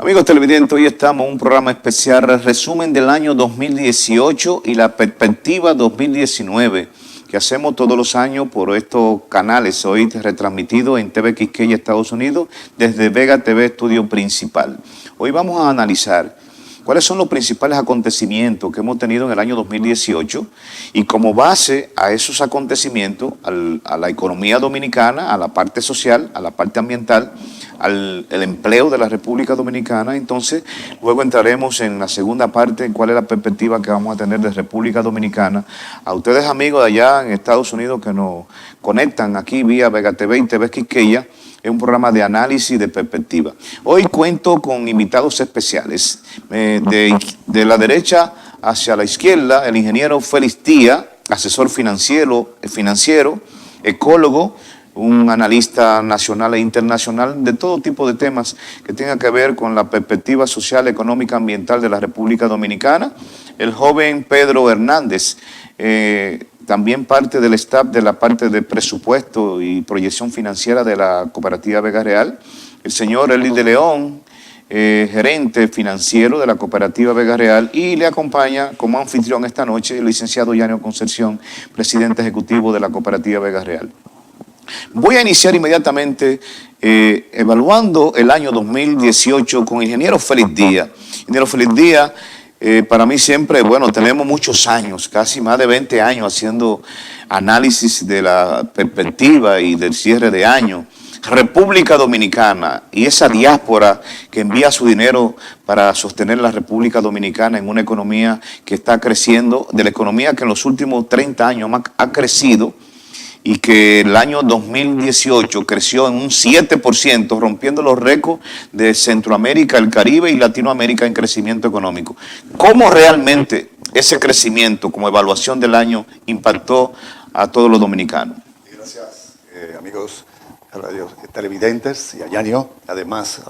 Amigos televidentes, hoy estamos en un programa especial, resumen del año 2018 y la perspectiva 2019, que hacemos todos los años por estos canales, hoy retransmitido en TV Quisqueya, Estados Unidos, desde Vega TV Estudio Principal. Hoy vamos a analizar cuáles son los principales acontecimientos que hemos tenido en el año 2018 y como base a esos acontecimientos, a la economía dominicana, a la parte social, a la parte ambiental, el empleo de la República Dominicana. Entonces, luego entraremos en la segunda parte, en cuál es la perspectiva que vamos a tener de República Dominicana. A ustedes, amigos de allá en Estados Unidos que nos conectan aquí vía Vega TV y TV Quisqueya, es un programa de análisis de perspectiva. Hoy cuento con invitados especiales. De la derecha hacia la izquierda, el ingeniero Félix Díaz, asesor financiero, ecólogo, un analista nacional e internacional de todo tipo de temas que tengan que ver con la perspectiva social, económica, ambiental de la República Dominicana. El joven Pedro Hernández, también parte del staff de la parte de presupuesto y proyección financiera de la Cooperativa Vega Real. El señor Eli de León, gerente financiero de la Cooperativa Vega Real, y le acompaña como anfitrión esta noche el licenciado Yanio Concepción, presidente ejecutivo de la Cooperativa Vega Real. Voy a iniciar inmediatamente evaluando el año 2018 con el ingeniero Félix Díaz. Ingeniero Félix Díaz, para mí siempre, bueno, tenemos muchos años, casi más de 20 años haciendo análisis de la perspectiva y del cierre de año. República Dominicana y esa diáspora que envía su dinero para sostener la República Dominicana en una economía que está creciendo, de la economía que en los últimos 30 años ha crecido, y que el año 2018 creció en un 7%, rompiendo los récords de Centroamérica, el Caribe y Latinoamérica en crecimiento económico. ¿Cómo realmente ese crecimiento, como evaluación del año, impactó a todos los dominicanos? Gracias, amigos radio televidentes y a Yanio, además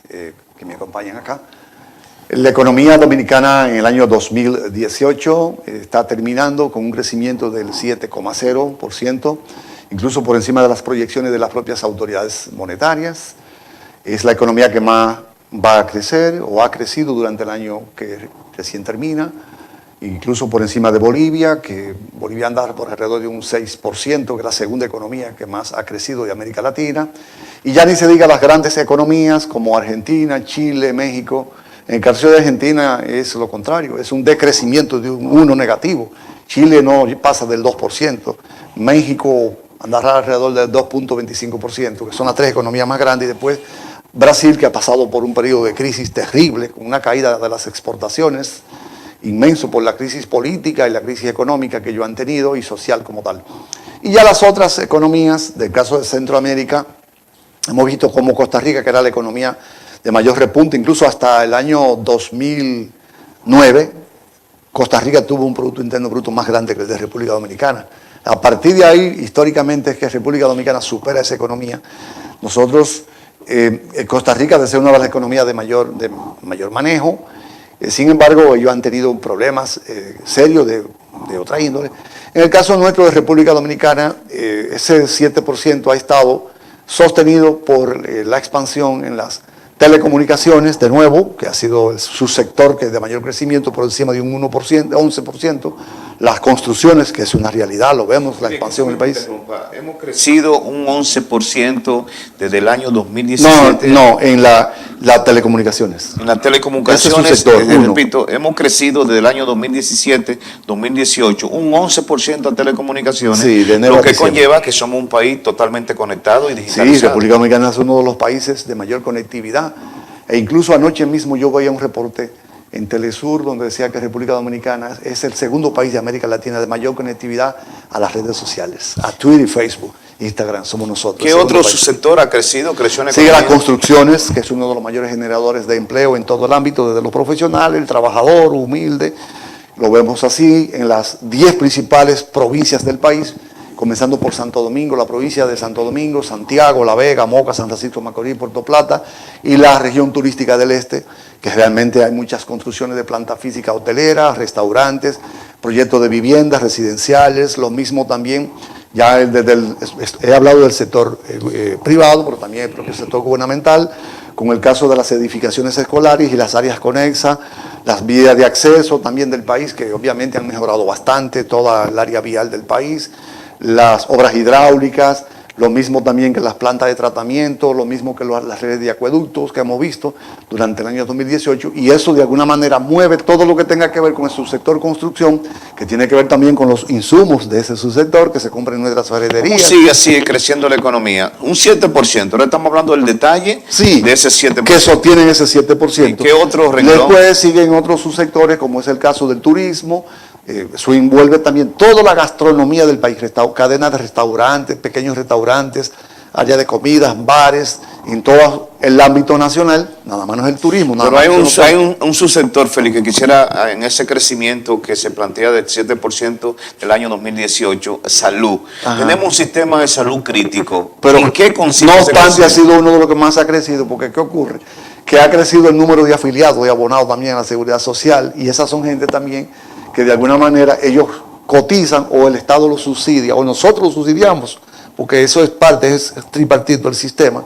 que me acompañan acá. La economía dominicana en el año 2018 está terminando con un crecimiento del 7,0%, incluso por encima de las proyecciones de las propias autoridades monetarias. Es la economía que más va a crecer o ha crecido durante el año que recién termina, incluso por encima de Bolivia, que Bolivia anda por alrededor de un 6%, que es la segunda economía que más ha crecido de América Latina. Y ya ni se diga las grandes economías como Argentina, Chile, México. En el caso de Argentina es lo contrario, es un decrecimiento de un 1 negativo. Chile no pasa del 2%, México andará alrededor del 2.25%, que son las tres economías más grandes, y después Brasil, que ha pasado por un periodo de crisis terrible, con una caída de las exportaciones inmenso por la crisis política y la crisis económica que ellos han tenido y social como tal. Y ya las otras economías, del caso de Centroamérica, hemos visto como Costa Rica, que era la economía de mayor repunte, incluso hasta el año 2009, Costa Rica tuvo un Producto Interno Bruto más grande que el de República Dominicana. A partir de ahí, históricamente, es que República Dominicana supera esa economía. Nosotros, Costa Rica, debe ser una de las economías de mayor manejo, sin embargo, ellos han tenido problemas serios de otra índole. En el caso nuestro de República Dominicana, ese 7% ha estado sostenido por la expansión en las telecomunicaciones, de nuevo, que ha sido su sector que es de mayor crecimiento, por encima de un 1%, 11%. Las construcciones, que es una realidad, lo vemos, la expansión en el país. Hemos crecido un 11% desde el año 2017. No, en las telecomunicaciones. En las telecomunicaciones, Ese es su sector, repito, hemos crecido desde el año 2017, 2018, un 11% a telecomunicaciones, sí, de enero lo a que diciembre. Conlleva que somos un país totalmente conectado y digitalizado. Sí, República Dominicana es uno de los países de mayor conectividad. E incluso anoche mismo yo veía un reporte en Telesur donde decía que República Dominicana es el segundo país de América Latina de mayor conectividad a las redes sociales, a Twitter y Facebook, Instagram, somos nosotros. ¿Qué otro subsector ha crecido? ¿Creció en Sigue las construcciones, que es uno de los mayores generadores de empleo en todo el ámbito, desde los profesionales, el trabajador, humilde. Lo vemos así en las 10 principales provincias del país, comenzando por Santo Domingo, la provincia de Santo Domingo, Santiago, La Vega, Moca, San Francisco de Macorís, Puerto Plata, y la región turística del este, que realmente hay muchas construcciones de planta física hotelera, restaurantes, proyectos de viviendas residenciales, lo mismo también Ya he hablado del sector privado, pero también el propio sector gubernamental, con el caso de las edificaciones escolares y las áreas conexas, las vías de acceso también del país, que obviamente han mejorado bastante toda el área vial del país, las obras hidráulicas, lo mismo también que las plantas de tratamiento, lo mismo que las redes de acueductos que hemos visto durante el año 2018, y eso de alguna manera mueve todo lo que tenga que ver con el subsector construcción, que tiene que ver también con los insumos de ese subsector que se compran en nuestras ferreterías. ¿Cómo sigue así creciendo la economía? Un 7%, ahora estamos hablando del detalle de ese 7%. Que sostienen ese 7%. ¿Y qué otros renglón? Después siguen otros subsectores, como es el caso del turismo. Eso envuelve también toda la gastronomía del país, cadenas de restaurantes, pequeños restaurantes, área de comidas, bares, en todo el ámbito nacional, nada más no es el turismo. Pero hay un subsector, Félix, que quisiera, en ese crecimiento que se plantea del 7% del año 2018, salud. Ajá. Tenemos un sistema de salud crítico. Pero ¿En qué consiste? No obstante, ha sido uno de los que más ha crecido, porque ¿qué ocurre? Que ha crecido el número de afiliados y abonados también a la seguridad social, y esas son gente también que de alguna manera ellos cotizan o el Estado los subsidia o nosotros los subsidiamos, porque eso es parte, es tripartito el sistema.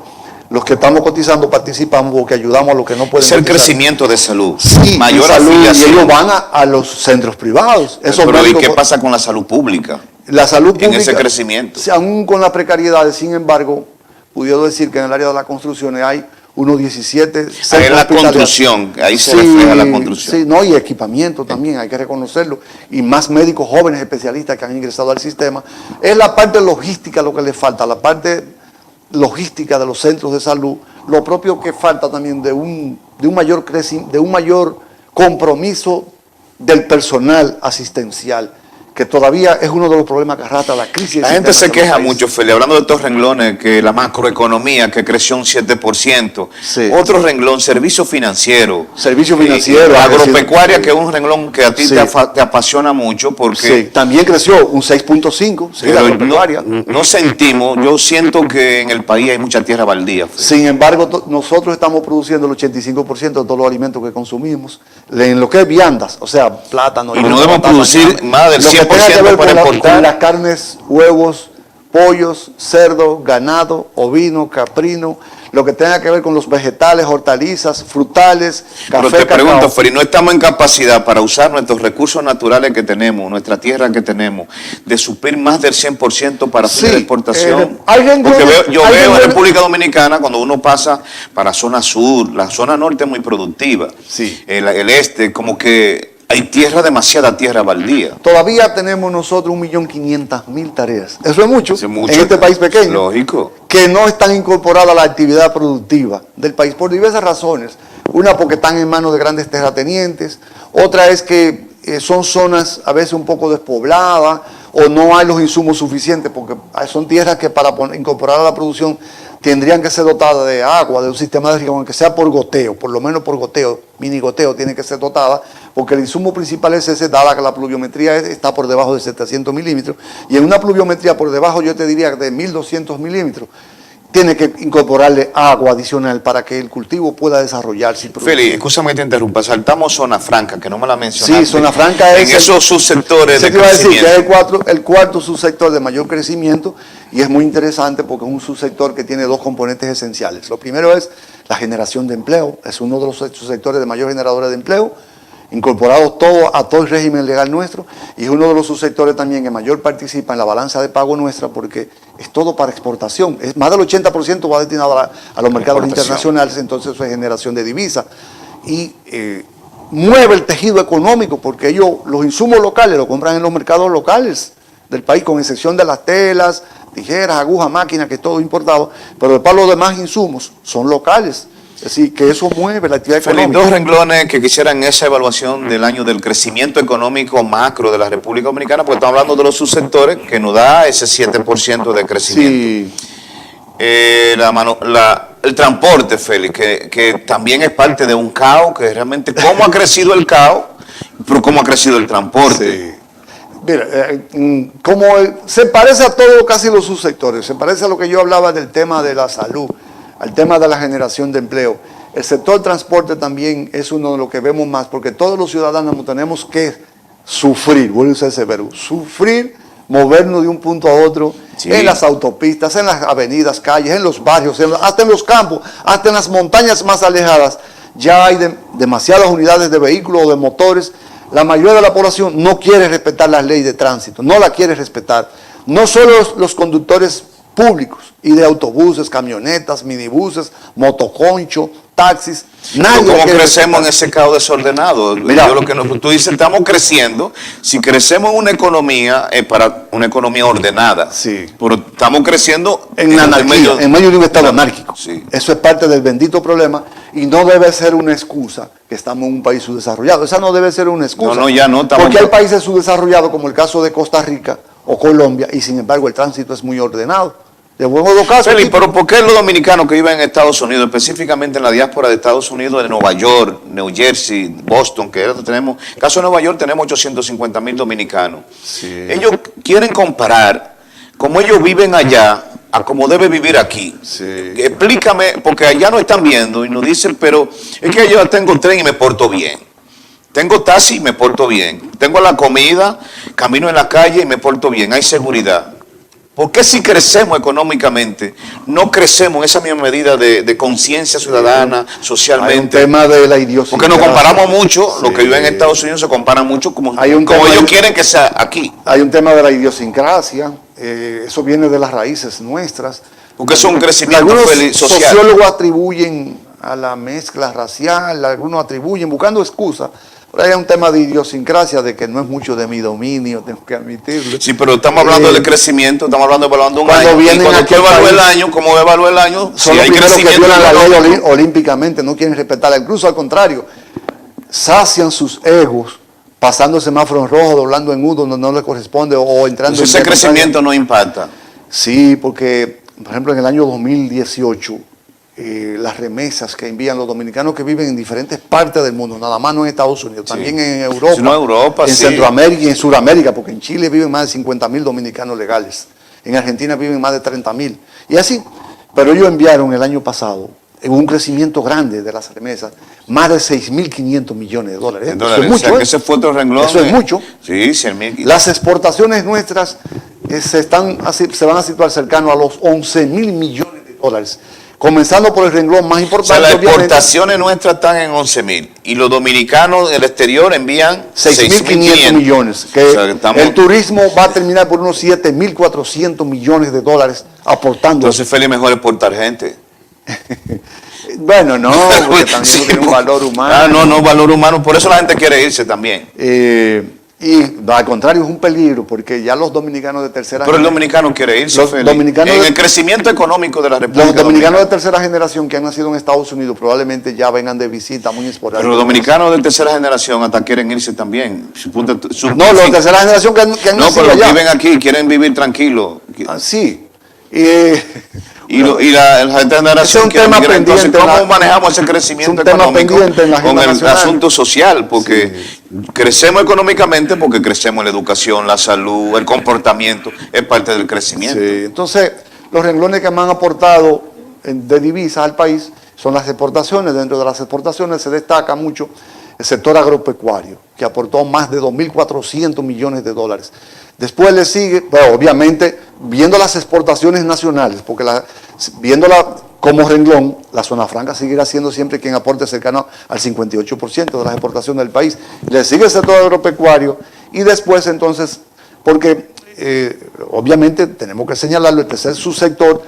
Los que estamos cotizando participamos porque ayudamos a los que no pueden. Es el crecimiento de salud. Sí, mayor salud, afiliación. y ellos van a los centros privados. Pero ¿y qué pasa con la salud pública? La salud pública, en ese crecimiento. Aún con las precariedades, sin embargo, pudiera decir que en el área de las construcciones hay unos 17 centros. Ahí la construcción, ahí se refleja la construcción. Sí, no, y equipamiento también, hay que reconocerlo. Y más médicos jóvenes especialistas que han ingresado al sistema. Es la parte logística lo que le falta, la parte logística de los centros de salud, lo propio que falta también de un mayor crecimiento, de un mayor compromiso del personal asistencial, que todavía es uno de los problemas que arrastra la crisis. La gente se queja mucho, Feli, hablando de estos renglones, que la macroeconomía que creció un 7%, sí. Otro renglón, servicio financiero. Servicio financiero. Agropecuaria, que es un renglón que a ti te apasiona mucho, porque... Sí, también creció un 6.5%, sí, la agropecuaria. No sentimos, yo siento que en el país hay mucha tierra baldía. Feli. Sin embargo, nosotros estamos produciendo el 85% de todos los alimentos que consumimos, en lo que es viandas, o sea, plátano. Y no debemos producir más del 100% para importar. Con las carnes, huevos, pollos, cerdo, ganado, ovino, caprino, lo que tenga que ver con los vegetales, hortalizas, frutales, café, Pero te pregunto, cacao. Feli, ¿no estamos en capacidad para usar nuestros recursos naturales que tenemos, nuestra tierra que tenemos, de suplir más del 100% para fines de exportación? Porque yo veo en República Dominicana, cuando uno pasa para zona sur, la zona norte es muy productiva, sí. el este, como que hay demasiada tierra baldía. Todavía tenemos nosotros 1.500.000 tareas. Eso es mucho, mucho en este país pequeño. Lógico. Que no están incorporadas a la actividad productiva del país por diversas razones. Una porque están en manos de grandes terratenientes, otra es que son zonas a veces un poco despobladas o no hay los insumos suficientes, porque son tierras que para incorporar a la producción tendrían que ser dotadas de agua, de un sistema de riego, aunque sea por goteo, por lo menos por goteo, mini goteo tiene que ser dotada, porque el insumo principal es ese, dada que la pluviometría está por debajo de 700 milímetros, y en una pluviometría por debajo, yo te diría de 1200 milímetros, tiene que incorporarle agua adicional para que el cultivo pueda desarrollarse. Feli, escúchame que te interrumpa, saltamos zona franca, que no me la mencionaste. Sí, zona franca es... En esos subsectores de crecimiento. Decir que es el cuarto subsector de mayor crecimiento, y es muy interesante porque es un subsector que tiene dos componentes esenciales. Lo primero es la generación de empleo, es uno de los subsectores de mayor generadores de empleo, incorporados a todo el régimen legal nuestro, y es uno de los subsectores también que mayor participa en la balanza de pago nuestra, porque es todo para exportación. Más del 80% va destinado a los mercados internacionales, entonces eso es generación de divisas. Y mueve el tejido económico, porque ellos los insumos locales los compran en los mercados locales del país, con excepción de las telas, tijeras, agujas, máquinas, que es todo importado, pero para los demás insumos son locales. Es decir, que eso mueve la actividad económica. Dos renglones que quisieran esa evaluación del año del crecimiento económico macro de la República Dominicana, porque estamos hablando de los subsectores que nos da ese 7% de crecimiento. Sí. El transporte, Félix, que también es parte de un caos, que realmente cómo ha crecido el caos, pero cómo ha crecido el transporte. Sí. Mira, se parece a todo casi los subsectores, se parece a lo que yo hablaba del tema de la salud, al tema de la generación de empleo. El sector transporte también es uno de los que vemos más, porque todos los ciudadanos tenemos que sufrir, vuelvo a usar ese verbo, sufrir movernos de un punto a otro, Sí. en las autopistas, en las avenidas, calles, en los barrios, hasta en los campos, hasta en las montañas más alejadas. Ya hay demasiadas unidades de vehículos o de motores. La mayoría de la población no quiere respetar las leyes de tránsito, no la quiere respetar. No solo los conductores públicos y de autobuses, camionetas, minibuses, motoconcho, taxis, nadie ¿Cómo quiere crecemos respetar. en ese caos desordenado? Mira. Yo lo que tú dices, estamos creciendo. Si crecemos en una economía, es para una economía ordenada. Sí. Pero estamos creciendo En la anarquía, en medio de un estado anárquico. Sí. Eso es parte del bendito problema y no debe ser una excusa que estamos en un país subdesarrollado. Esa no debe ser una excusa. No, ya no, estamos- Porque hay países subdesarrollados como el caso de Costa Rica o Colombia y sin embargo el tránsito es muy ordenado. De buenos dos casos. Félix, pero ¿por qué los dominicanos que viven en Estados Unidos, específicamente en la diáspora de Estados Unidos, de Nueva York, New Jersey, Boston, que tenemos, en el caso de Nueva York tenemos 850,000 dominicanos? Sí. Ellos quieren comparar cómo ellos viven allá a cómo debe vivir aquí. Sí. Explícame, porque allá nos están viendo y nos dicen, pero es que yo tengo tren y me porto bien. Tengo taxi y me porto bien. Tengo la comida, camino en la calle y me porto bien. Hay seguridad. ¿Por qué si crecemos económicamente, no crecemos en esa misma medida de conciencia ciudadana, Hay un socialmente? tema de la idiosincrasia. Porque nos comparamos mucho, Sí. los que viven en Estados Unidos se comparan mucho como Hay un tema ellos de- quieren que sea aquí. Hay un tema de la idiosincrasia, eso viene de las raíces nuestras. Porque es un crecimiento Algunos social. sociólogos atribuyen a la mezcla racial, algunos atribuyen, buscando excusas. Pero hay un tema de idiosincrasia, de que no es mucho de mi dominio, tengo que admitirlo. Sí, pero estamos hablando Eh, de crecimiento, estamos hablando de evaluando un cuando año. Y vienen cuando aquí tú al evalúas el país, año, ¿cómo evalúa el año? Si Son los hay primeros que crecimiento violan la ley económico. olímpicamente, no quieren respetarla. Incluso al contrario, sacian sus egos, pasando semáforos rojos, doblando en U donde no le corresponde o entrando Entonces en ese vía crecimiento no impacta. contraria. Sí, porque, por ejemplo, en el año 2018, las remesas que envían los dominicanos que viven en diferentes partes del mundo, nada más no en Estados Unidos, también en Europa, Sí, no, Europa, en sí. Centroamérica y en Sudamérica, porque en Chile viven más de 50,000 dominicanos legales, en Argentina viven más de 30,000, y así. Pero ellos enviaron el año pasado, en un crecimiento grande de las remesas, más de 6.500 millones de dólares. En Eso dólares. es mucho, O sea, que ¿eh? ese fue otro renglón. Eso es mucho. Sí, 100,000. Las exportaciones nuestras se van a situar cercano a los 11.000 millones de dólares, comenzando por el renglón más O sea, importante, las obviamente, exportaciones nuestras están en 11,000 y los dominicanos del exterior envían 6.500 millones, que O sea, que estamos- el turismo va a terminar por unos 7.400 millones de dólares aportando. Entonces, Félix, mejor exportar gente. Bueno, no, porque también Sí, tiene un valor humano. Ah, no, valor humano. Por eso la gente quiere irse también. Y al contrario, es un peligro, porque ya los dominicanos de tercera Pero el generación, dominicano quiere irse, Los Félix. dominicanos En de- el crecimiento económico de la República los dominicanos de Dominicana. tercera generación que han nacido en Estados Unidos probablemente ya vengan de visita muy esporádica. Pero los dominicanos de tercera generación hasta quieren irse también. No, los de tercera generación que han No, nacido pero allá. viven aquí, quieren vivir tranquilos. Ah, sí. Y la gente de generación Ese es un quiere tema migrar. Entonces, pendiente en ¿cómo la- manejamos ese crecimiento es un tema económico pendiente en la con agenda el nacional? asunto social? Porque crecemos económicamente porque crecemos en la educación, la salud, el comportamiento, es parte del crecimiento. Sí, entonces, los renglones que me han aportado de divisas al país son las exportaciones. Dentro de las exportaciones se destaca mucho el sector agropecuario, que aportó más de 2.400 millones de dólares. Después le sigue, pero obviamente, viendo las exportaciones nacionales, porque viéndola como renglón, la zona franca seguirá siendo siempre quien aporte cercano al 58% de las exportaciones del país. Le sigue el sector agropecuario y después entonces, porque obviamente tenemos que señalarlo, el tercer subsector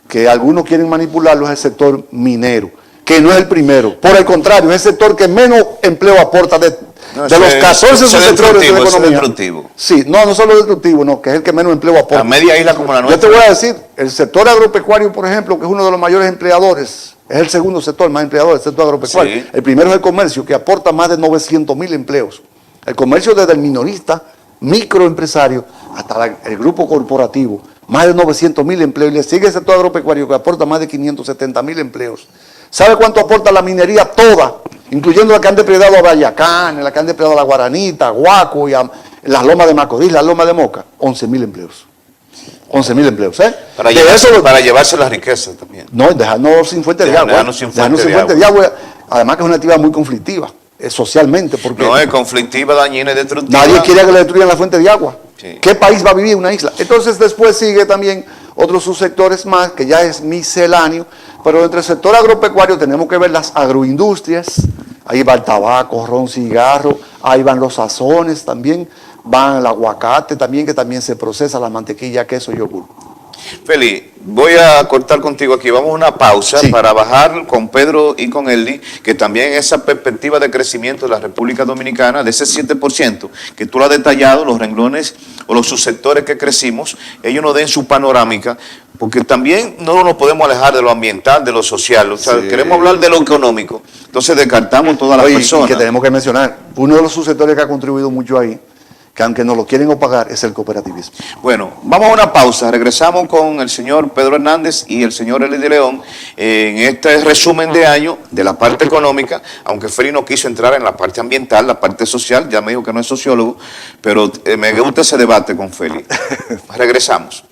que algunos quieren manipularlo es el sector minero, que no es el primero. Por el contrario, es el sector que menos empleo aporta de No, los 14 subsectores de la ese es economía. destructivo. Sí, no solo destructivo, no, que es el que menos empleo aporta. A media isla como la Yo nuestra. te voy a decir, el sector agropecuario, por ejemplo, que es uno de los mayores empleadores, es el segundo sector más empleador, el sector agropecuario. Sí. El primero es el comercio, que aporta más de 900,000 empleos. El comercio desde el minorista, microempresario, hasta el grupo corporativo, más de 900,000 empleos. Y le sigue el sector agropecuario, que aporta más de 570,000 empleos. ¿Sabe cuánto aporta la minería toda? Incluyendo la que han depredado a Bayacán, la que han depredado a la Guaranita, a Guaco y a las lomas de Macorís, las lomas de Moca. 11,000 empleos. 11,000 empleos, ¿eh? Para, De llevarse, eso, para llevarse la riqueza también. no, dejarnos sin fuente de agua. Dejarnos sin Dejarnos fuente sin de fuente de agua. Además que es una actividad muy conflictiva, socialmente, porque No es conflictiva, dañina y destructiva. nadie quiere que le destruyan la fuente de agua. Sí. ¿Qué país va a vivir una isla? Entonces después sigue también otros subsectores más, que ya es misceláneo, pero entre el sector agropecuario tenemos que ver las agroindustrias, ahí va el tabaco, ron, cigarro, ahí van los sazones también, van el aguacate también, que también se procesa, la mantequilla, queso y yogur. Feli, voy a cortar contigo aquí. Vamos a una pausa Sí. para bajar con Pedro y con Eldi, que también esa perspectiva de crecimiento de la República Dominicana, de ese 7%, que tú lo has detallado, los renglones o los subsectores que crecimos, ellos nos den su panorámica, porque también no nos podemos alejar de lo ambiental, de lo social. O sea, Sí. queremos hablar de lo económico. Entonces descartamos todas las Oye, y personas. que tenemos que mencionar, uno de los subsectores que ha contribuido mucho ahí, que aunque no lo quieren o pagar, es el cooperativismo. Bueno, vamos a una pausa. Regresamos con el señor Pedro Hernández y el señor Eli de León en este resumen de año de la parte económica, aunque Feli no quiso entrar en la parte ambiental, la parte social, ya me dijo que no es sociólogo, pero me gusta ese debate con Feli. Regresamos.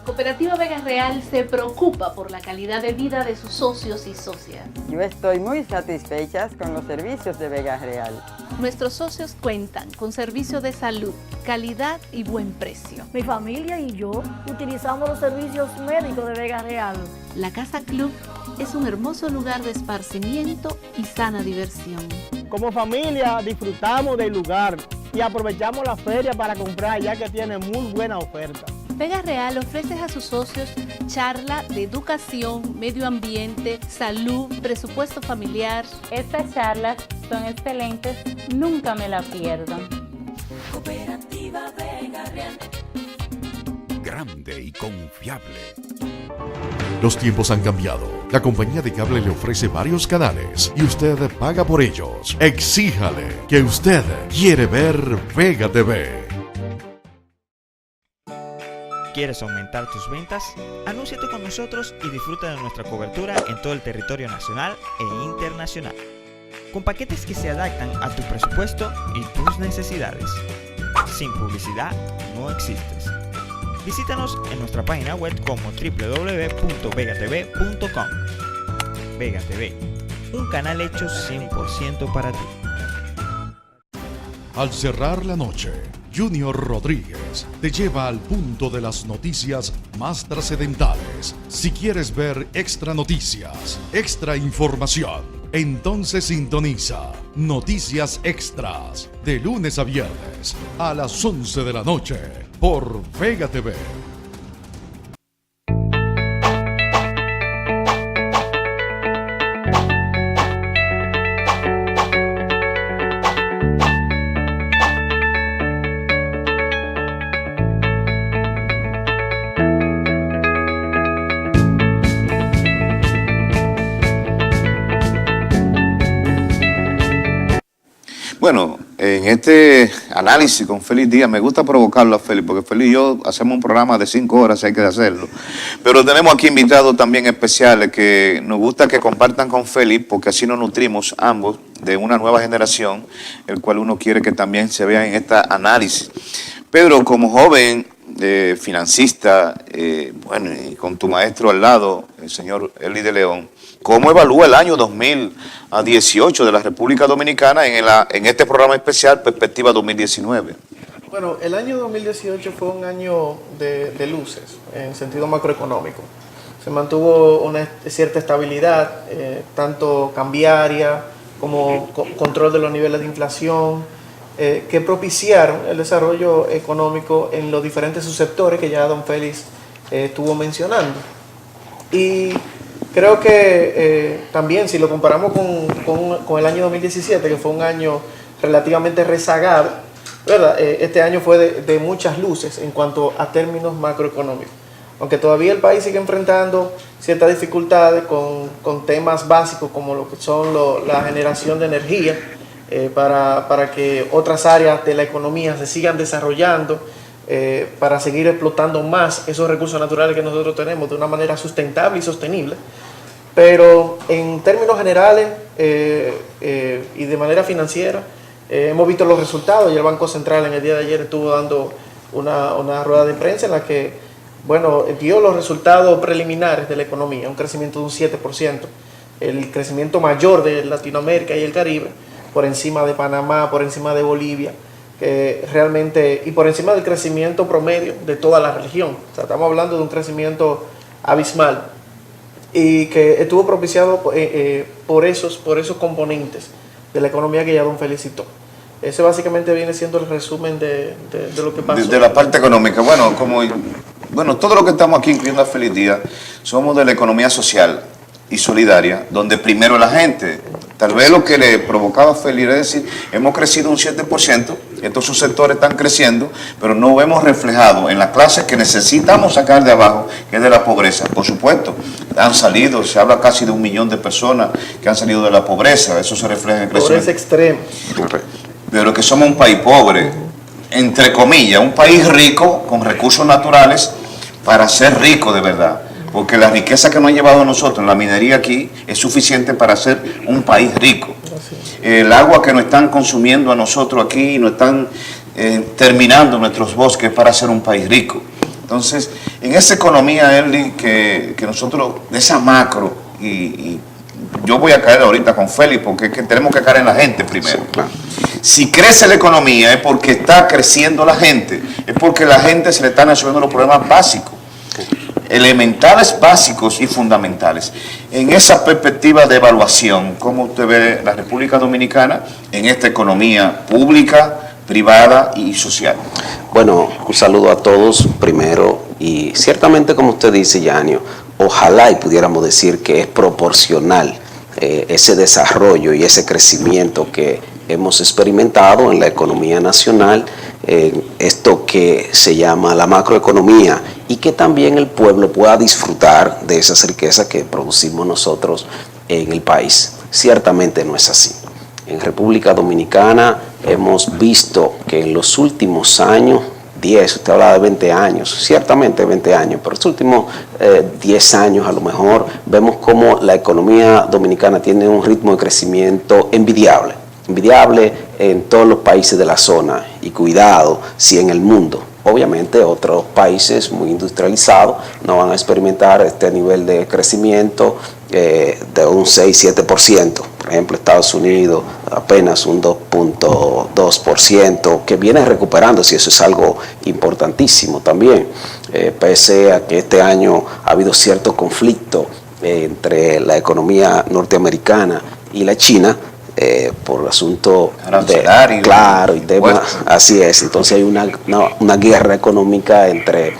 Cooperativa Vega Real se preocupa por la calidad de vida de sus socios y socias. Yo estoy muy satisfecha con los servicios de Vega Real. Nuestros socios cuentan con servicios de salud, calidad y buen precio. Mi familia y yo utilizamos los servicios médicos de Vega Real. La Casa Club es un hermoso lugar de esparcimiento y sana diversión. Como familia disfrutamos del lugar y aprovechamos la feria para comprar, ya que tiene muy buena oferta. Vega Real ofrece a sus socios charla de educación, medio ambiente, salud, presupuesto familiar. Estas charlas son excelentes, nunca me la pierdan. Cooperativa Vega Real. Grande y confiable. Los tiempos han cambiado. La compañía de cable le ofrece varios canales y usted paga por ellos. Exíjale que usted quiere ver Vega TV. ¿Quieres aumentar tus ventas? Anúnciate con nosotros y disfruta de nuestra cobertura en todo el territorio nacional e internacional, con paquetes que se adaptan a tu presupuesto y tus necesidades. Sin publicidad no existes. Visítanos en nuestra página web como www.vegatv.com. Vega TV, un canal hecho 100% para ti. Al cerrar la noche, Junior Rodríguez te lleva al punto de las noticias más trascendentales. Si quieres ver extra noticias, extra información, entonces sintoniza Noticias Extras de lunes a viernes a las 11 de la noche por Vega TV. Bueno, en este análisis con Félix Díaz, me gusta provocarlo a Félix, porque Félix y yo hacemos un programa de 5 horas, hay que hacerlo. Pero tenemos aquí invitados también especiales que nos gusta que compartan con Félix, porque así nos nutrimos ambos de una nueva generación, el cual uno quiere que también se vea en este análisis. Pedro, como joven financista, bueno, y con tu maestro al lado, el señor Eli de León, ¿cómo evalúa el año 2018 de la República Dominicana en este programa especial Perspectiva 2019? Bueno, el año 2018 fue un año de luces en sentido macroeconómico. Se mantuvo una cierta estabilidad, tanto cambiaria como control de los niveles de inflación, que propiciaron el desarrollo económico en los diferentes subsectores que ya don Félix estuvo mencionando. Y creo que también si lo comparamos con el año 2017, que fue un año relativamente rezagado, ¿verdad? Este año fue de muchas luces en cuanto a términos macroeconómicos. Aunque todavía el país sigue enfrentando ciertas dificultades con temas básicos como lo que son la generación de energía, para que otras áreas de la economía se sigan desarrollando, para seguir explotando más esos recursos naturales que nosotros tenemos de una manera sustentable y sostenible. Pero en términos generales y de manera financiera, hemos visto los resultados, y el Banco Central en el día de ayer estuvo dando una rueda de prensa en la que, bueno, dio los resultados preliminares de la economía, un crecimiento de un 7%, el crecimiento mayor de Latinoamérica y el Caribe, por encima de Panamá, por encima de Bolivia, realmente, y por encima del crecimiento promedio de toda la región. O sea, estamos hablando de un crecimiento abismal, y que estuvo propiciado por esos componentes de la economía que ya don felicitó. Ese básicamente viene siendo el resumen de lo que pasó. De la parte económica, bueno, todo lo que estamos aquí, incluyendo a Feliz Díaz, somos de la economía social y solidaria, donde primero la gente. Tal vez lo que le provocaba a Feliz es decir, hemos crecido un 7%, estos subsectores están creciendo, pero no vemos reflejado en las clases que necesitamos sacar de abajo, que es de la pobreza. Por supuesto, han salido, se habla casi de 1 millón de personas que han salido de la pobreza, eso se refleja en el crecimiento. Pobreza extrema. Pero que somos un país pobre, entre comillas, un país rico con recursos naturales para ser rico de verdad. Porque la riqueza que nos han llevado a nosotros en la minería aquí es suficiente para ser un país rico. El agua que nos están consumiendo a nosotros aquí, nos están terminando nuestros bosques para ser un país rico. Entonces, en esa economía, Erly, que nosotros, de esa macro, y yo voy a caer ahorita con Félix, porque es que tenemos que caer en la gente primero. Sí, claro. Si crece la economía es porque está creciendo la gente, es porque la gente se le están resolviendo los problemas básicos, elementales, básicos y fundamentales. En esa perspectiva de evaluación, ¿cómo usted ve la República Dominicana en esta economía pública, privada y social? Bueno, un saludo a todos primero, y ciertamente, como usted dice, Yanio, ojalá y pudiéramos decir que es proporcional ese desarrollo y ese crecimiento que hemos experimentado en la economía nacional, esto que se llama la macroeconomía, y que también el pueblo pueda disfrutar de esas riquezas que producimos nosotros en el país. Ciertamente no es así. En República Dominicana hemos visto que en los últimos años, 10, usted habla de 20 años, ciertamente 20 años, pero los últimos 10 años a lo mejor, vemos como la economía dominicana tiene un ritmo de crecimiento envidiable en todos los países de la zona, y cuidado si en el mundo. Obviamente otros países muy industrializados no van a experimentar este nivel de crecimiento de un 6-7%. Por ejemplo, Estados Unidos apenas un 2.2%, que viene recuperando, si eso es algo importantísimo también, pese a que este año ha habido cierto conflicto entre la economía norteamericana y la China, por asunto arancelario, claro, y temas, así es. Entonces hay una guerra económica entre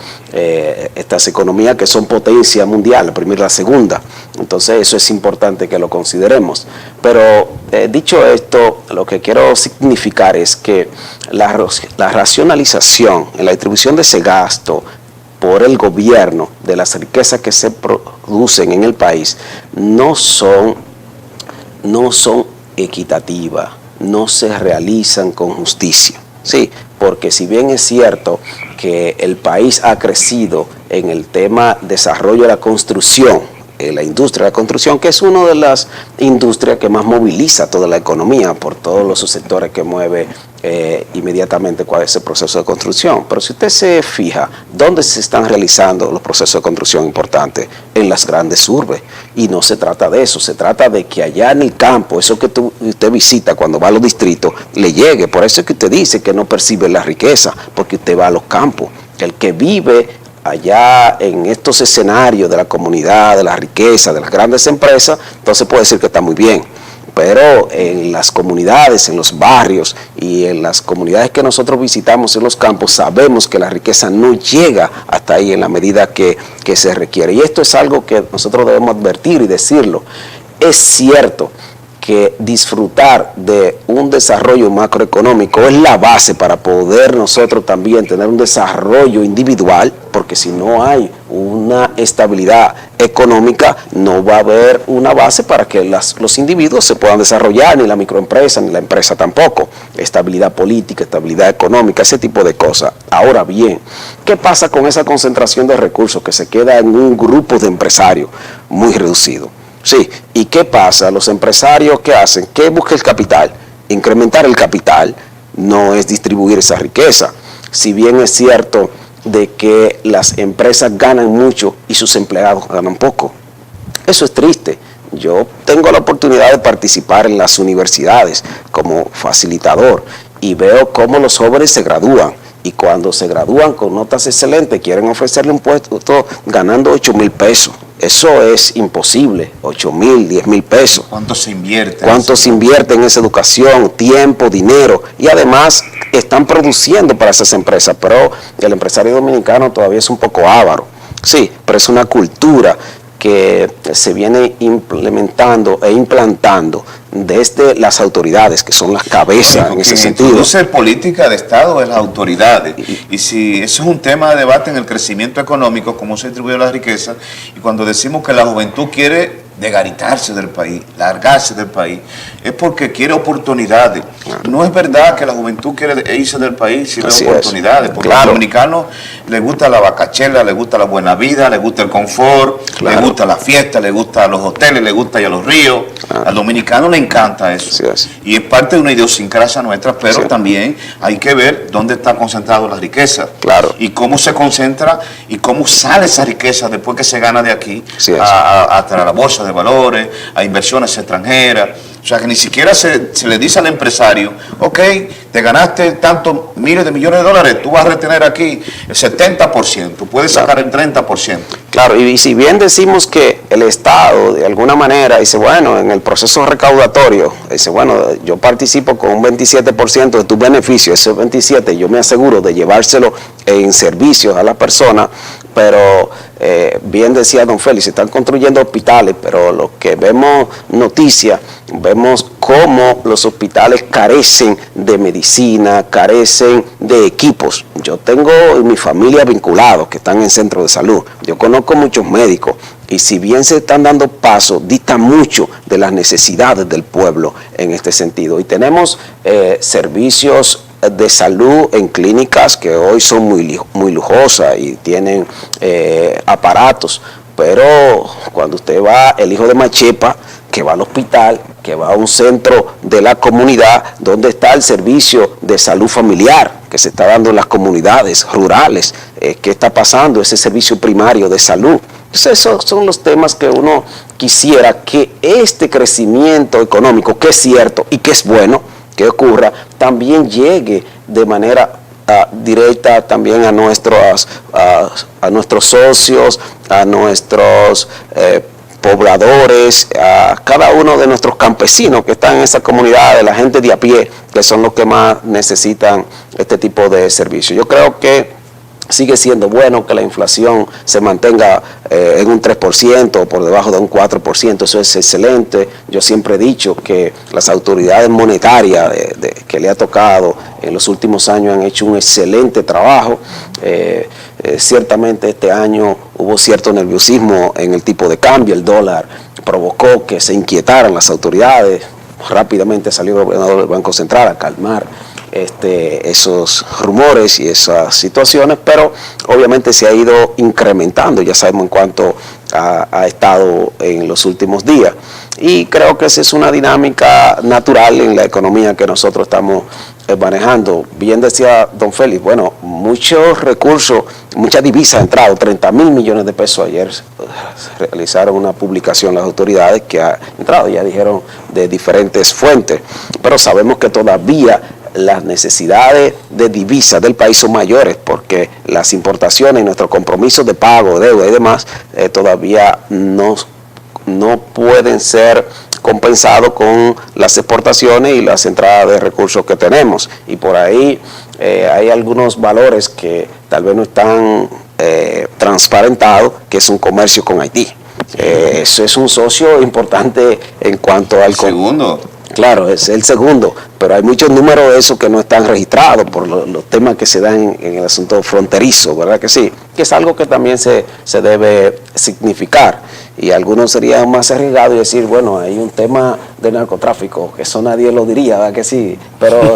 estas economías que son potencia mundial, la primera y la segunda. Entonces eso es importante que lo consideremos. Pero dicho esto, lo que quiero significar es que la racionalización en la distribución de ese gasto por el gobierno de las riquezas que se producen en el país no son equitativas, no se realizan con justicia. Sí, porque si bien es cierto que el país ha crecido en el tema desarrollo de la construcción, la industria de la construcción, que es una de las industrias que más moviliza toda la economía por todos los subsectores que mueve inmediatamente cuál es ese proceso de construcción. Pero si usted se fija, ¿dónde se están realizando los procesos de construcción importantes? En las grandes urbes. Y no se trata de eso, se trata de que allá en el campo, eso que usted visita cuando va a los distritos, le llegue. Por eso es que usted dice que no percibe la riqueza, porque usted va a los campos. El que vive allá en estos escenarios de la comunidad, de la riqueza, de las grandes empresas, entonces puede decir que está muy bien. Pero en las comunidades, en los barrios y en las comunidades que nosotros visitamos en los campos, sabemos que la riqueza no llega hasta ahí en la medida que se requiere. Y esto es algo que nosotros debemos advertir y decirlo. Es cierto que disfrutar de un desarrollo macroeconómico es la base para poder nosotros también tener un desarrollo individual, porque si no hay una estabilidad económica, no va a haber una base para que los individuos se puedan desarrollar, ni la microempresa, ni la empresa tampoco. Estabilidad política, estabilidad económica, ese tipo de cosas. Ahora bien, ¿qué pasa con esa concentración de recursos que se queda en un grupo de empresarios muy reducido? Sí, ¿y qué pasa? Los empresarios, ¿qué hacen? ¿Qué busca el capital? Incrementar el capital no es distribuir esa riqueza. Si bien es cierto de que las empresas ganan mucho y sus empleados ganan poco. Eso es triste. Yo tengo la oportunidad de participar en las universidades como facilitador y veo cómo los jóvenes se gradúan. Y cuando se gradúan con notas excelentes, quieren ofrecerle un puesto ganando 8,000 pesos. Eso es imposible, 8,000, 10,000 pesos. ¿Cuánto se invierte? ¿Cuánto se invierte en esa educación? Tiempo, dinero. Y además están produciendo para esas empresas, pero el empresario dominicano todavía es un poco avaro. Sí, pero es una cultura que se viene implementando e implantando desde las autoridades, que son las cabezas en ese sentido. Produce política de Estado de las autoridades. Y si eso es un tema de debate en el crecimiento económico, cómo se distribuye la riqueza, y cuando decimos que la juventud quiere desgaritarse del país, largarse del país, es porque quiere oportunidades. No es verdad que la juventud quiere irse del país sin oportunidades, porque a los dominicanos les gusta la vacachela, les gusta la buena vida, les gusta el confort, les gusta la fiesta, les gusta los hoteles, les gusta ir a los ríos. Al dominicano le encanta eso. Y es parte de una idiosincrasia nuestra, pero también hay que ver dónde está concentrada la riqueza. Y cómo se concentra y cómo sale esa riqueza después que se gana de aquí hasta la bolsa de valores, a inversiones extranjeras. O sea, que ni siquiera se le dice al empresario, ok, te ganaste tantos miles de millones de dólares, tú vas a retener aquí el 70%, puedes sacar el 30%. Claro, y si bien decimos que el Estado, de alguna manera, dice, bueno, en el proceso recaudatorio, dice, bueno, yo participo con un 27% de tus beneficios, ese 27% yo me aseguro de llevárselo en servicios a la persona, pero bien decía don Félix, se están construyendo hospitales, pero lo que vemos noticias, vemos cómo los hospitales carecen de medicina, carecen de equipos. Yo tengo en mi familia vinculados que están en centros de salud, yo conozco muchos médicos, y si bien se están dando pasos, dista mucho de las necesidades del pueblo en este sentido. Y tenemos servicios de salud en clínicas que hoy son muy lujosas y tienen aparatos, pero cuando usted va, el hijo de Machepa, que va al hospital, que va a un centro de la comunidad, donde está el servicio de salud familiar que se está dando en las comunidades rurales, ¿qué está pasando? Ese servicio primario de salud. Entonces, esos son los temas que uno quisiera que este crecimiento económico, que es cierto y que es bueno que ocurra, también llegue de manera directa también a nuestros socios, a nuestros pobladores, a cada uno de nuestros campesinos que están en esa comunidad, de la gente de a pie, que son los que más necesitan este tipo de servicios. Yo creo que sigue siendo bueno que la inflación se mantenga en un 3% o por debajo de un 4%, eso es excelente. Yo siempre he dicho que las autoridades monetarias que le ha tocado en los últimos años han hecho un excelente trabajo. Ciertamente este año hubo cierto nerviosismo en el tipo de cambio, el dólar provocó que se inquietaran las autoridades, rápidamente salió el gobernador del Banco Central a calmar esos rumores y esas situaciones, pero obviamente se ha ido incrementando, ya sabemos en cuánto ha estado en los últimos días, y creo que esa es una dinámica natural en la economía que nosotros estamos manejando. Bien decía don Félix, bueno, muchos recursos, muchas divisas han entrado, 30,000 millones de pesos. Ayer realizaron una publicación las autoridades que ha entrado, ya dijeron de diferentes fuentes, pero sabemos que todavía las necesidades de divisas del país son mayores porque las importaciones y nuestros compromisos de pago, deuda y demás todavía no pueden ser compensados con las exportaciones y las entradas de recursos que tenemos. Y por ahí hay algunos valores que tal vez no están transparentados, que es un comercio con Haití. Eso es un socio importante en cuanto al... Segundo. Claro, es el segundo, pero hay muchos números de esos que no están registrados por los temas que se dan en el asunto fronterizo, ¿verdad que sí? Que es algo que también se debe significar. Y algunos serían más arriesgados y decir, bueno, hay un tema de narcotráfico, que eso nadie lo diría, ¿verdad que sí? Pero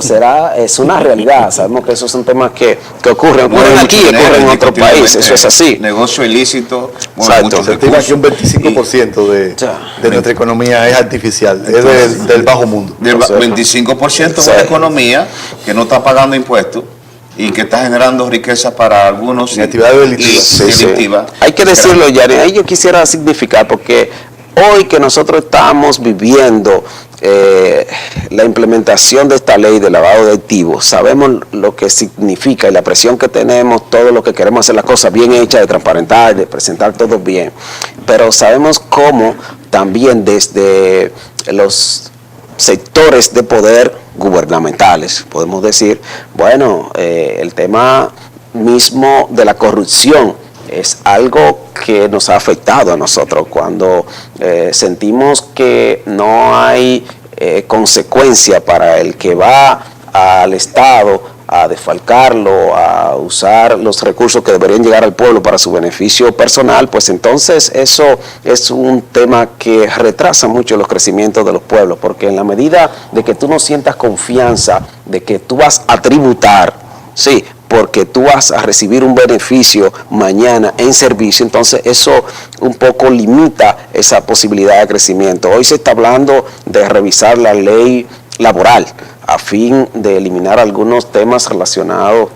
es una realidad, sabemos que esos son temas que ocurren aquí, ocurren en otros países, eso es así. Negocio ilícito, exacto. Se estima que un 25% de nuestra economía es artificial, es del bajo mundo. Del 25% de una economía que no está pagando impuestos y que está generando riqueza para algunos en actividades delictivas. Hay que decirlo, Yari, ahí yo quisiera significar, porque hoy que nosotros estamos viviendo la implementación de esta ley de lavado de activos, sabemos lo que significa y la presión que tenemos, todo lo que queremos hacer las cosas bien hechas, de transparentar, de presentar todo bien, pero sabemos cómo también desde los sectores de poder gubernamentales, podemos decir, bueno, el tema mismo de la corrupción es algo que nos ha afectado a nosotros cuando sentimos que no hay consecuencia para el que va al Estado a desfalcarlo, a usar los recursos que deberían llegar al pueblo para su beneficio personal, pues entonces eso es un tema que retrasa mucho los crecimientos de los pueblos, porque en la medida de que tú no sientas confianza de que tú vas a tributar, sí, porque tú vas a recibir un beneficio mañana en servicio, entonces eso un poco limita esa posibilidad de crecimiento. Hoy se está hablando de revisar la ley laboral a fin de eliminar algunos temas relacionados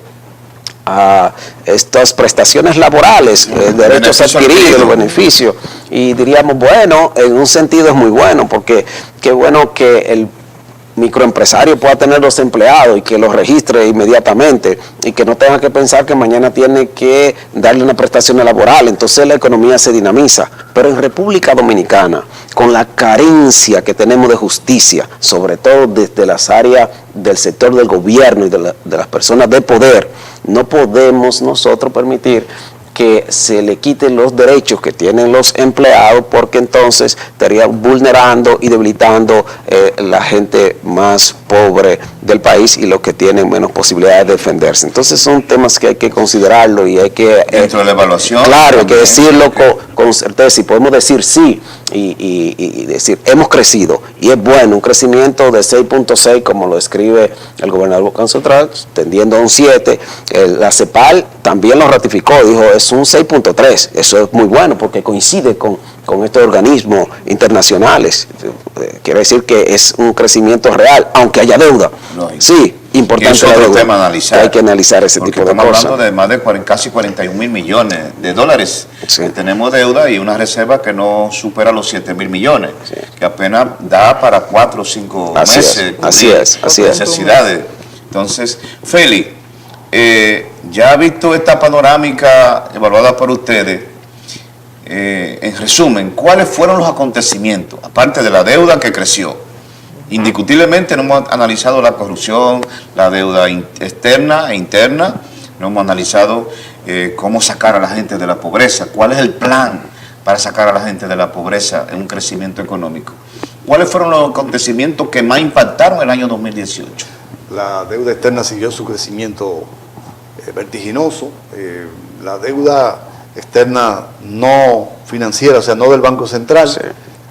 a estas prestaciones laborales, derechos adquiridos, beneficios, y diríamos, bueno, en un sentido es muy bueno, porque qué bueno que el microempresario pueda tener los empleados y que los registre inmediatamente y que no tenga que pensar que mañana tiene que darle una prestación laboral, entonces la economía se dinamiza. Pero en República Dominicana, con la carencia que tenemos de justicia, sobre todo desde las áreas del sector del gobierno y de las personas de poder, no podemos nosotros permitir que se le quiten los derechos que tienen los empleados, porque entonces estaría vulnerando y debilitando la gente más pobre del país y los que tienen menos posibilidades de defenderse. Entonces son temas que hay que considerarlo y hay que... dentro de la evaluación. Claro, hay que decirlo con certeza, y podemos decir sí y decir hemos crecido, y es bueno, un crecimiento de 6.6 como lo escribe el gobernador Central, tendiendo a un 7, la CEPAL también lo ratificó, dijo es un 6.3, eso es muy bueno porque coincide con estos organismos internacionales, quiere decir que es un crecimiento real, aunque haya deuda. Sí, importante la deuda. Tema analizar, hay que analizar ese tipo de cosas. Estamos hablando de más de casi 41 mil millones de dólares. Sí. Tenemos deuda y una reserva que no supera los 7 mil millones, sí, que apenas da para 4 o 5 meses. Así es. Necesidades. Entonces, Félix, ya ha visto esta panorámica evaluada por ustedes. En resumen, ¿cuáles fueron los acontecimientos? Aparte de la deuda que creció, indiscutiblemente no hemos analizado la corrupción, la deuda externa e interna, no hemos analizado cómo sacar a la gente de la pobreza, cuál es el plan para sacar a la gente de la pobreza en un crecimiento económico. ¿Cuáles fueron los acontecimientos que más impactaron el año 2018? La deuda externa siguió su crecimiento vertiginoso, la deuda externa no financiera, o sea, no del Banco Central, sí,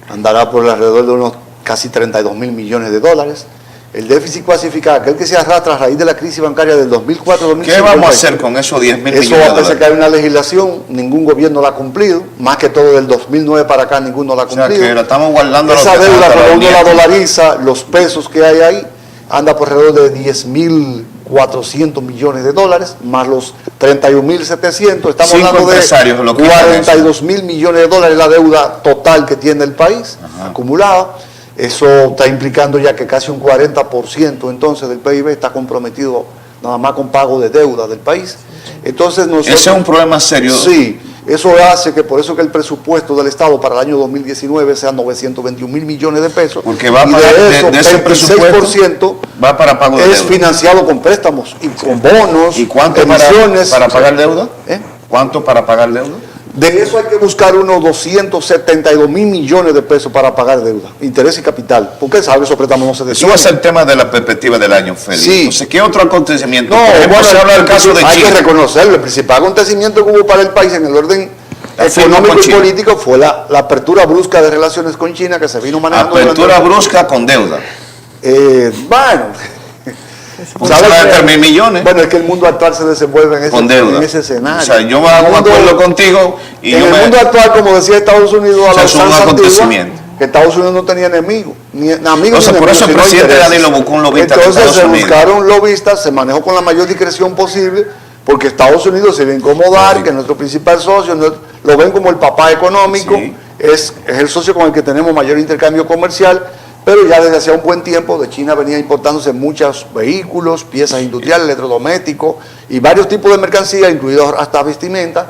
andará por alrededor de unos casi 32 mil millones de dólares. El déficit clasificado, aquel que se arrastra a raíz de la crisis bancaria del 2004-2005. ¿Qué vamos a hacer con esos 10 mil millones de dólares? Eso va a que hay una legislación, ningún gobierno la ha cumplido, más que todo del 2009 para acá ninguno la ha cumplido. O sea, que la estamos guardando. Esa deuda, cuando uno la dolariza, los pesos que hay ahí, anda por alrededor de 10.400 millones de dólares, más los 31.700, estamos hablando de 42 mil millones de dólares la deuda total que tiene el país, acumulada. Eso está implicando ya que casi un 40% entonces del PIB está comprometido nada más con pago de deuda del país. Entonces nosotros, ese es un problema serio. Sí, eso hace que por eso que el presupuesto del Estado para el año 2019 sea 921 mil millones de pesos. Porque va a pagar, de eso, de ese presupuesto va para pago de deuda. Es financiado con préstamos y con bonos. ¿Y cuánto emisiones para pagar deuda? ¿Cuánto para pagar deuda? De eso hay que buscar unos 272 mil millones de pesos para pagar deuda, interés y capital. Porque sabe, esos préstamos no se Eso detienen. va a ser el tema de la perspectiva del año, Félix. Sí. Entonces, ¿qué otro acontecimiento? No, Por ejemplo, bueno, se habla del caso de hay China. que reconocerlo. El principal acontecimiento que hubo para el país en el orden La firma económico con y China. político fue la apertura brusca de relaciones con China que se vino manejando. Apertura durante- brusca con deuda. Bueno, ¿Cómo se va a determinar millones? Bueno, es que el mundo actual se desenvuelve en Con deuda. en ese escenario. O sea, yo hago un El mundo- acuerdo contigo y en yo el me... mundo actual, como decía Estados Unidos a O sea, la es un usanza antigua, acontecimiento. que Estados Unidos no tenía enemigos, ni amigos Entonces, ni por enemigos, eso el sino presidente intereses. Danilo buscó un lobista de Entonces Estados se Unidos. buscaron lobistas, se manejó con la mayor discreción posible, porque Estados Unidos se iba a incomodar, Sí. que nuestro principal socio lo ven como el papá económico, Sí. es el socio con el que tenemos mayor intercambio comercial, pero ya desde hace un buen tiempo de China venía importándose muchos vehículos, piezas industriales, electrodomésticos y varios tipos de mercancías, incluidos hasta vestimenta,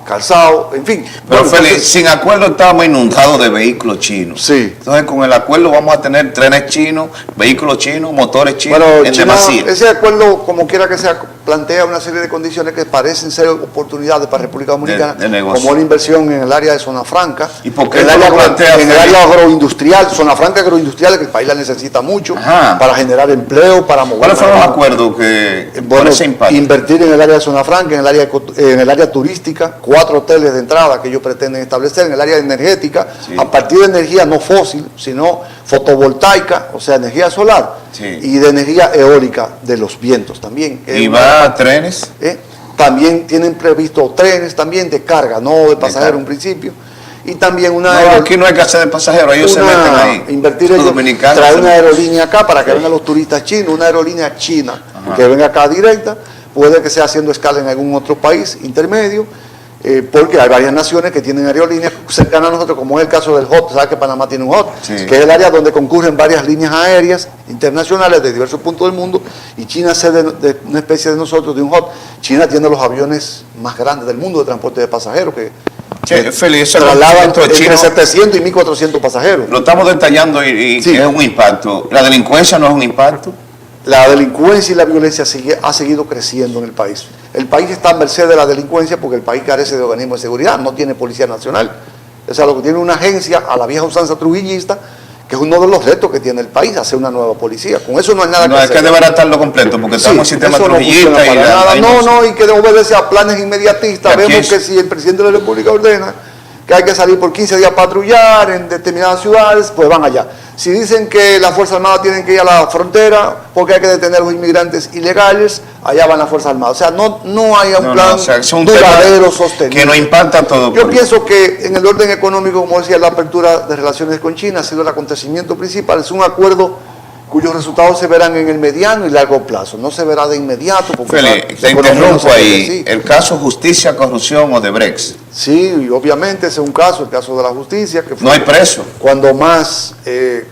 calzado, en fin. Pero Bueno, Félix, entonces, sin acuerdo estábamos inundados de vehículos chinos. Sí. Entonces, con el acuerdo vamos a tener trenes chinos, vehículos chinos, motores chinos bueno, en China, demasía. ese acuerdo, como quiera que sea, plantea una serie de condiciones que parecen ser oportunidades para República Dominicana, De negocio. como la inversión en el área de zona franca, ¿Y por qué en el no área, lo plantea, en el Félix? área agroindustrial, zona franca agroindustrial, que el país la necesita mucho, Ajá. para generar empleo, para mover. ¿Cuáles fueron los acuerdos que por Bueno, ese impacto? invertir en el área de zona franca, en el área turística, 4 hoteles de entrada que ellos pretenden establecer, en el área energética, Sí. a partir de energía no fósil, sino fotovoltaica, o sea, energía solar, Sí. y de energía eólica de los vientos también. ¿Y va a trenes? También tienen previsto trenes también de carga, no de pasajeros carga. en un principio, y también No, aquí no hay que hacer de pasajeros, ellos se meten ahí. invertir Los ellos, dominicanos traer se una meten. aerolínea acá para que Sí. vengan los turistas chinos, una aerolínea china Ajá. que venga acá directa, puede que sea haciendo escala en algún otro país intermedio, porque hay varias naciones que tienen aerolíneas cercanas a nosotros, como es el caso del HOT. ¿Sabes que Panamá tiene un HOT? Sí. Que es el área donde concurren varias líneas aéreas internacionales de diversos puntos del mundo, y China sede de una especie de nosotros, de un HOT. China tiene los aviones más grandes del mundo de transporte de pasajeros, que Che, Félix, eso trasladan esto de entre China 700 y 1.400 pasajeros. lo estamos detallando y Sí. es un impacto. ¿La delincuencia no es un impacto? La delincuencia y la violencia ha seguido creciendo en el país. El país está a merced de la delincuencia porque el país carece de organismos de seguridad, no tiene policía nacional. O sea, lo que tiene una agencia a la vieja usanza trujillista, que es uno de los retos que tiene el país, hacer una nueva policía. Con eso no hay nada No, que hay hacer. que desbaratarlo completo porque estamos en Sí, sistema eso no trujillista funciona y para nada. hay No, mucho. no, y que obedece a planes inmediatistas. Aquí Vemos es- que si el presidente de la República ordena que hay que salir por 15 días a patrullar en determinadas ciudades, pues van allá. Si dicen que las Fuerzas Armadas tienen que ir a la frontera porque hay que detener a los inmigrantes ilegales, allá van las Fuerzas Armadas. O sea, no hay un No, plan no, o sea, es un duradero, tema sostenible. que nos impacta a todo. Yo pienso que en el orden económico, como decía, la apertura de relaciones con China ha sido el acontecimiento principal. Es un acuerdo cuyos resultados se verán en el mediano y largo plazo. No se verá de inmediato. Porque Félix, la te economía no interrumpo se mueve ahí. así. El caso justicia, corrupción o de Brex. Sí, y obviamente ese es un caso, el caso de la justicia, que fue No hay preso. cuando más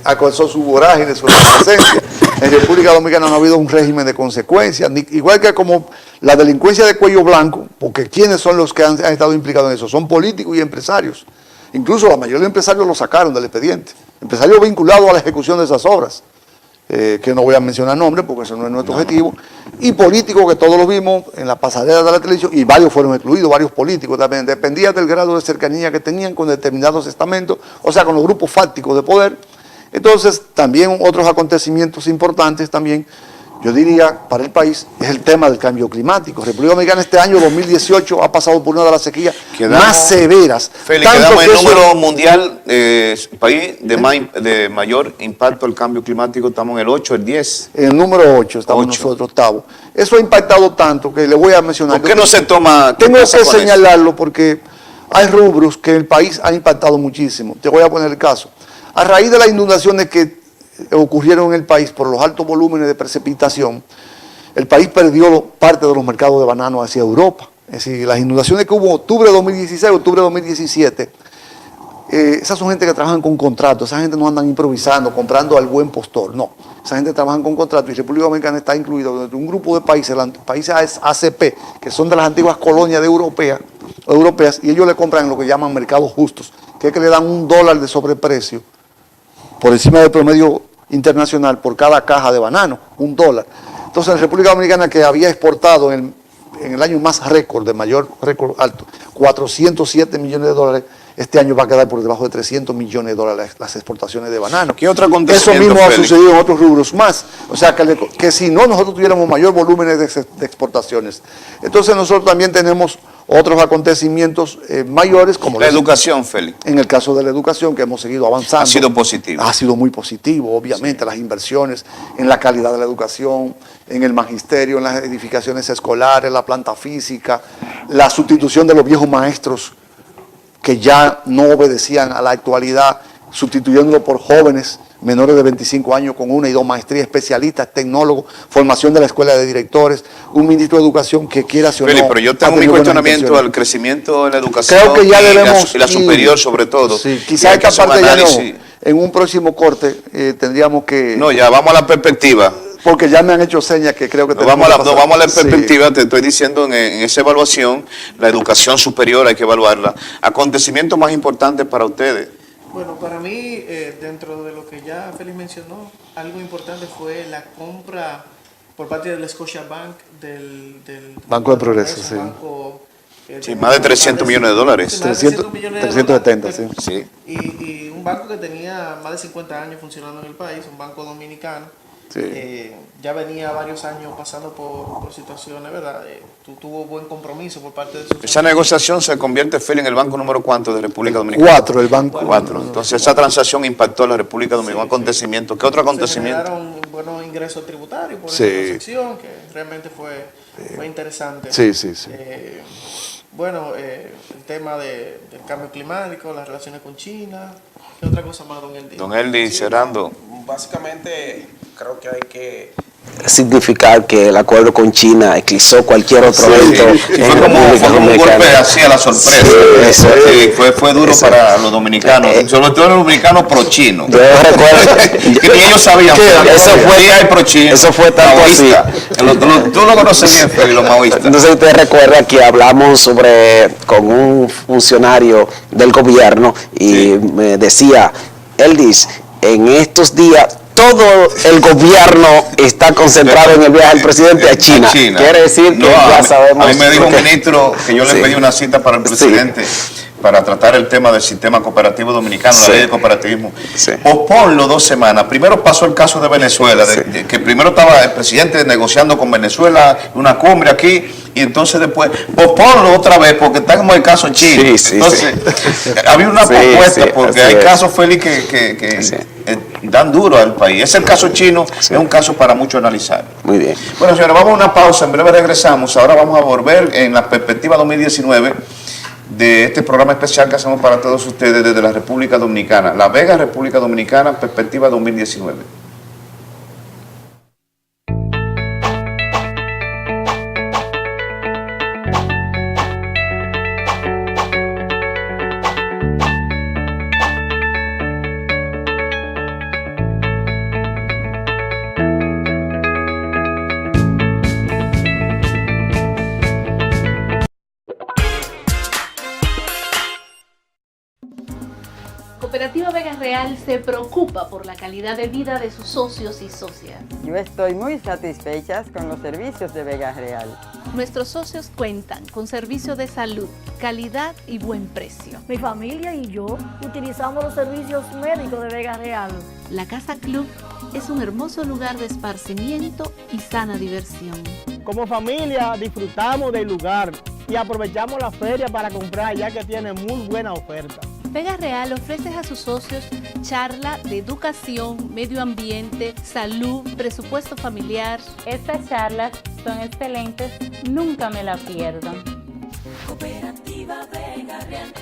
alcanzó su vorágine, su presencia. En República Dominicana no ha habido un régimen de consecuencias, igual que como la delincuencia de cuello blanco, porque ¿quiénes son los que han estado implicados en eso? Son políticos y empresarios. Incluso la mayoría de empresarios lo sacaron del expediente. Empresarios vinculados a la ejecución de esas obras. Que no voy a mencionar nombres porque eso no es nuestro objetivo, y políticos que todos los vimos en la pasarela de la televisión, y varios fueron excluidos, varios políticos también, dependía del grado de cercanía que tenían con determinados estamentos, o sea, con los grupos fácticos de poder. Entonces, también otros acontecimientos importantes también, yo diría, para el país, es el tema del cambio climático. República Dominicana este año 2018 ha pasado por una de las sequías más severas. Félix, tanto quedamos que en eso- número mundial, país de mayor impacto al cambio climático, estamos en el 8, el 10. En el número 8 estamos 8. nosotros, octavo. Eso ha impactado tanto que le voy a mencionar. ¿Por qué no se toma? qué Tengo pasa que con eso? señalarlo porque hay rubros que el país ha impactado muchísimo. Te voy a poner el caso. A raíz de las inundaciones que ocurrieron en el país por los altos volúmenes de precipitación, el país perdió parte de los mercados de banano hacia Europa. Es decir, las inundaciones que hubo en octubre de 2016, octubre de 2017, esas son gente que trabajan con contratos, esa gente no andan improvisando, comprando al buen postor, no. Esa gente trabaja con contratos y República Dominicana está incluido dentro de un grupo de países, los países ACP, que son de las antiguas colonias europeas, y ellos le compran lo que llaman mercados justos, que es que le dan $1 de sobreprecio por encima del promedio internacional por cada caja de banano, $1. Entonces, la República Dominicana, que había exportado en en el año más récord, de mayor récord alto, 407 millones de dólares. Este año va a quedar por debajo de 300 millones de dólares las exportaciones de banano. ¿Qué otro Eso acontecimiento, mismo ha Félix? sucedido en otros rubros más. O sea, que si no, nosotros tuviéramos mayor volumen de exportaciones. Entonces nosotros también tenemos otros acontecimientos mayores, como La educación, Félix. en el caso de la educación, que hemos seguido avanzando. Ha sido positivo. Ha sido muy positivo, obviamente, las inversiones en la calidad de la educación, en el magisterio, en las edificaciones escolares, la planta física, la sustitución de los viejos maestros que ya no obedecían a la actualidad, sustituyéndolo por jóvenes menores de 25 años con 1 y 2 maestrías, especialistas, tecnólogos, formación de la escuela de directores, un ministro de educación que quiera o Félix, no. pero yo ha tengo mi tenido buenas cuestionamiento intenciones. al crecimiento de la educación Creo que ya debemos y la ir- superior sobre todo. Sí, Y quizá hay que esta hacer un parte ya no. análisis. En un próximo corte tendríamos que... No, ya vamos a la perspectiva. Porque ya me han hecho señas que creo que Nos vamos, que nos pasar. vamos a la Sí. perspectiva, te estoy diciendo en esa evaluación, la educación superior hay que evaluarla. Acontecimientos más importantes para ustedes. Bueno, para mí, dentro de lo que ya Félix mencionó, algo importante fue la compra por parte del Scotiabank del Banco de Progreso, sí. banco, Sí, más de 300 millones de dólares. Sí, más de 300 millones de 370, dólares. sí. Y un banco que tenía más de 50 años funcionando en el país, un banco dominicano. Sí. Ya venía varios años pasando por situaciones, ¿verdad? Tuvo buen compromiso por parte de su... Esa negociación se convierte, Félix, en el banco número cuánto de República Dominicana. 4, el banco. 4. Entonces esa transacción impactó a la República Dominicana. Un acontecimiento. ¿Qué otro Se acontecimiento? generaron buenos ingresos tributarios por Sí. esa transacción, que realmente fue interesante. Sí, sí, sí. Bueno, el tema del cambio climático, las relaciones con China. ¿Qué otra cosa más, don Eldi? Don Eldi, cerrando. Básicamente, creo que hay que significar que el acuerdo con China eclipsó cualquier otro evento Sí, en fue como República un Dominicana. golpe así a la sorpresa. Sí, eso, Sí, fue duro eso. para los dominicanos, sobre todo los dominicanos pro-chinos. Yo recuerdo que ni ellos sabían. eso fue, sí hay pro-chino. eso fue tanto así. Tú lo conoces bien, Félix, los maoístas. Entonces usted recuerda que hablamos con un funcionario del gobierno y me decía, Eldis, en estos días todo el gobierno está concentrado en el viaje del presidente a China. Quiere decir que No, ya sabemos. A mí me dijo un que- ministro que yo le Sí. pedí una cita para el presidente para tratar el tema del sistema cooperativo dominicano, Sí. la ley de cooperativismo. Sí. Posponlo 2 semanas. Primero pasó el caso de Venezuela, que primero estaba el presidente negociando con Venezuela, una cumbre aquí, y entonces después, posponlo otra vez, porque está como el caso chino. Sí, sí, entonces, había una Sí, propuesta, sí, porque así hay es. casos, Félix, que dan duro al país. Ese caso chino es un caso para mucho analizar. Muy bien. Bueno, señores, vamos a una pausa, en breve regresamos. Ahora vamos a volver en la perspectiva 2019 de este programa especial que hacemos para todos ustedes desde la República Dominicana. La Vega, República Dominicana, perspectiva 2019. Cooperativa Vega Real se preocupa por la calidad de vida de sus socios y socias. Yo estoy muy satisfecha con los servicios de Vega Real. Nuestros socios cuentan con servicios de salud, calidad y buen precio. Mi familia y yo utilizamos los servicios médicos de Vega Real. La Casa Club es un hermoso lugar de esparcimiento y sana diversión. Como familia disfrutamos del lugar y aprovechamos la feria para comprar ya que tiene muy buena oferta. Vega Real ofrece a sus socios charla de educación, medio ambiente, salud, presupuesto familiar. Estas charlas son excelentes, nunca me la pierdan. Cooperativa Vega Real.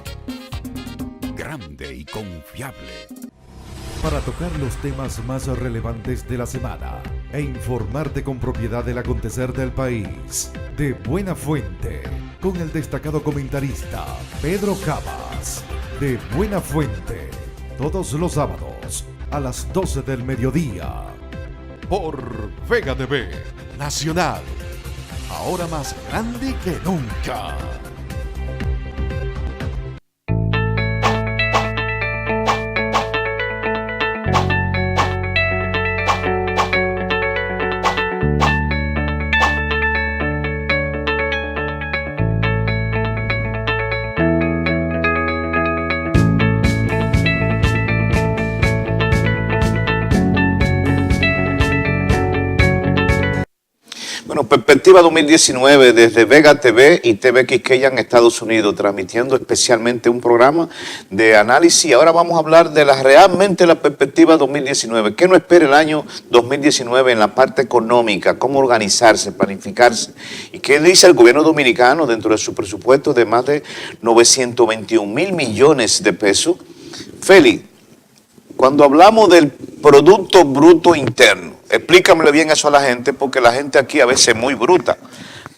Grande y confiable. Para tocar los temas más relevantes de la semana e informarte con propiedad del acontecer del país. De buena fuente, con el destacado comentarista Pedro Cabas. De Buena Fuente, todos los sábados a las 12 del mediodía. Por Vega TV Nacional, ahora más grande que nunca. Bueno, Perspectiva 2019 desde Vega TV y TV Quisqueya en Estados Unidos, transmitiendo especialmente un programa de análisis. Ahora vamos a hablar de realmente la perspectiva 2019. ¿Qué nos espera el año 2019 en la parte económica? ¿Cómo organizarse, planificarse? ¿Y qué dice el gobierno dominicano dentro de su presupuesto de más de 921.000 millones de pesos? Félix, cuando hablamos del Producto Bruto Interno, explícamele bien eso a la gente, porque la gente aquí a veces es muy bruta.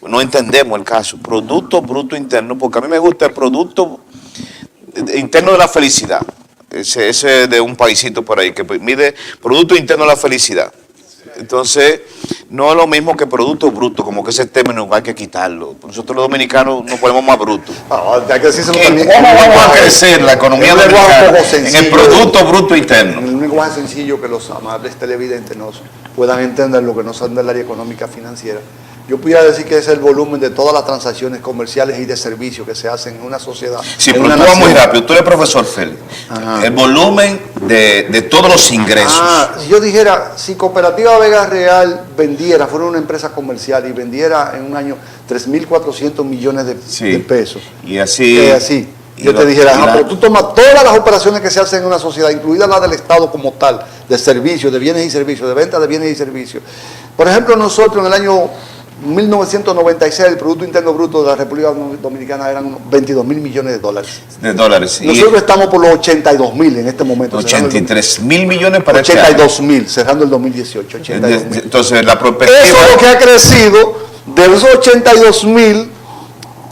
No entendemos el caso. Producto Bruto Interno, porque a mí me gusta el Producto Interno de la Felicidad. Ese de un paisito por ahí, que mide Producto Interno de la Felicidad. Entonces, no es lo mismo que Producto Bruto, como que ese término hay que quitarlo. Nosotros los dominicanos nos ponemos más brutos. Hay que decírselo también. ¿Cómo vamos a crecer la economía dominicana en el Producto Bruto Interno? En un lenguaje sencillo que los amables televidentes nos puedan entender lo que no saben del área económica financiera. Yo pudiera decir que es el volumen de todas las transacciones comerciales y de servicios que se hacen en una sociedad. Sí, pero tú vas muy rápido. Tú eres profesor, Félix. El volumen de todos los ingresos. Si yo dijera, si Cooperativa Vega Real vendiera, fuera una empresa comercial y vendiera en un año 3.400 millones de pesos. Y así. Yo te dijera, pero tú tomas todas las operaciones que se hacen en una sociedad, incluida la del Estado como tal, de servicios, de bienes y servicios, de venta de bienes y servicios. Por ejemplo, nosotros en el año 1996 el Producto Interno Bruto de la República Dominicana eran 22.000 millones de dólares. Nosotros estamos por los 82.000 en este momento. 83.000 millones para 82.000, cerrando el 2018. 82.000. Entonces, la perspectiva... Eso es lo que ha crecido de esos 82.000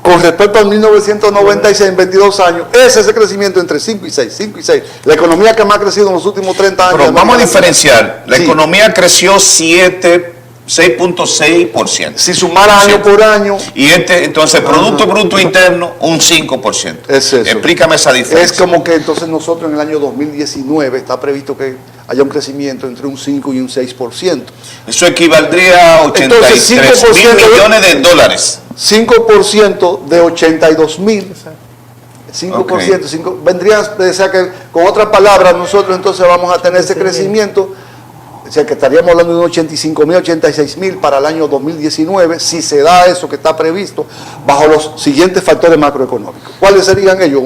con respecto al 1996 en 22 años. Ese es el crecimiento entre 5 y 6, 5 y 6. La economía que más ha crecido en los últimos 30 años. Pero vamos a diferenciar. La economía creció 6.6%. Si sumara año por año. Y entonces, Producto Bruto Interno, un 5%. Es eso. Explícame esa diferencia. Es como que entonces nosotros en el año 2019 está previsto que haya un crecimiento entre un 5 y un 6%. Eso equivaldría a 83.000 millones de dólares. 5% de 82.000. 5%, vendría a decir que, con otras palabras, nosotros entonces vamos a tener ese crecimiento. O sea, que estaríamos hablando de unos 85.000, 86.000 para el año 2019, si se da eso que está previsto, bajo los siguientes factores macroeconómicos. ¿Cuáles serían ellos?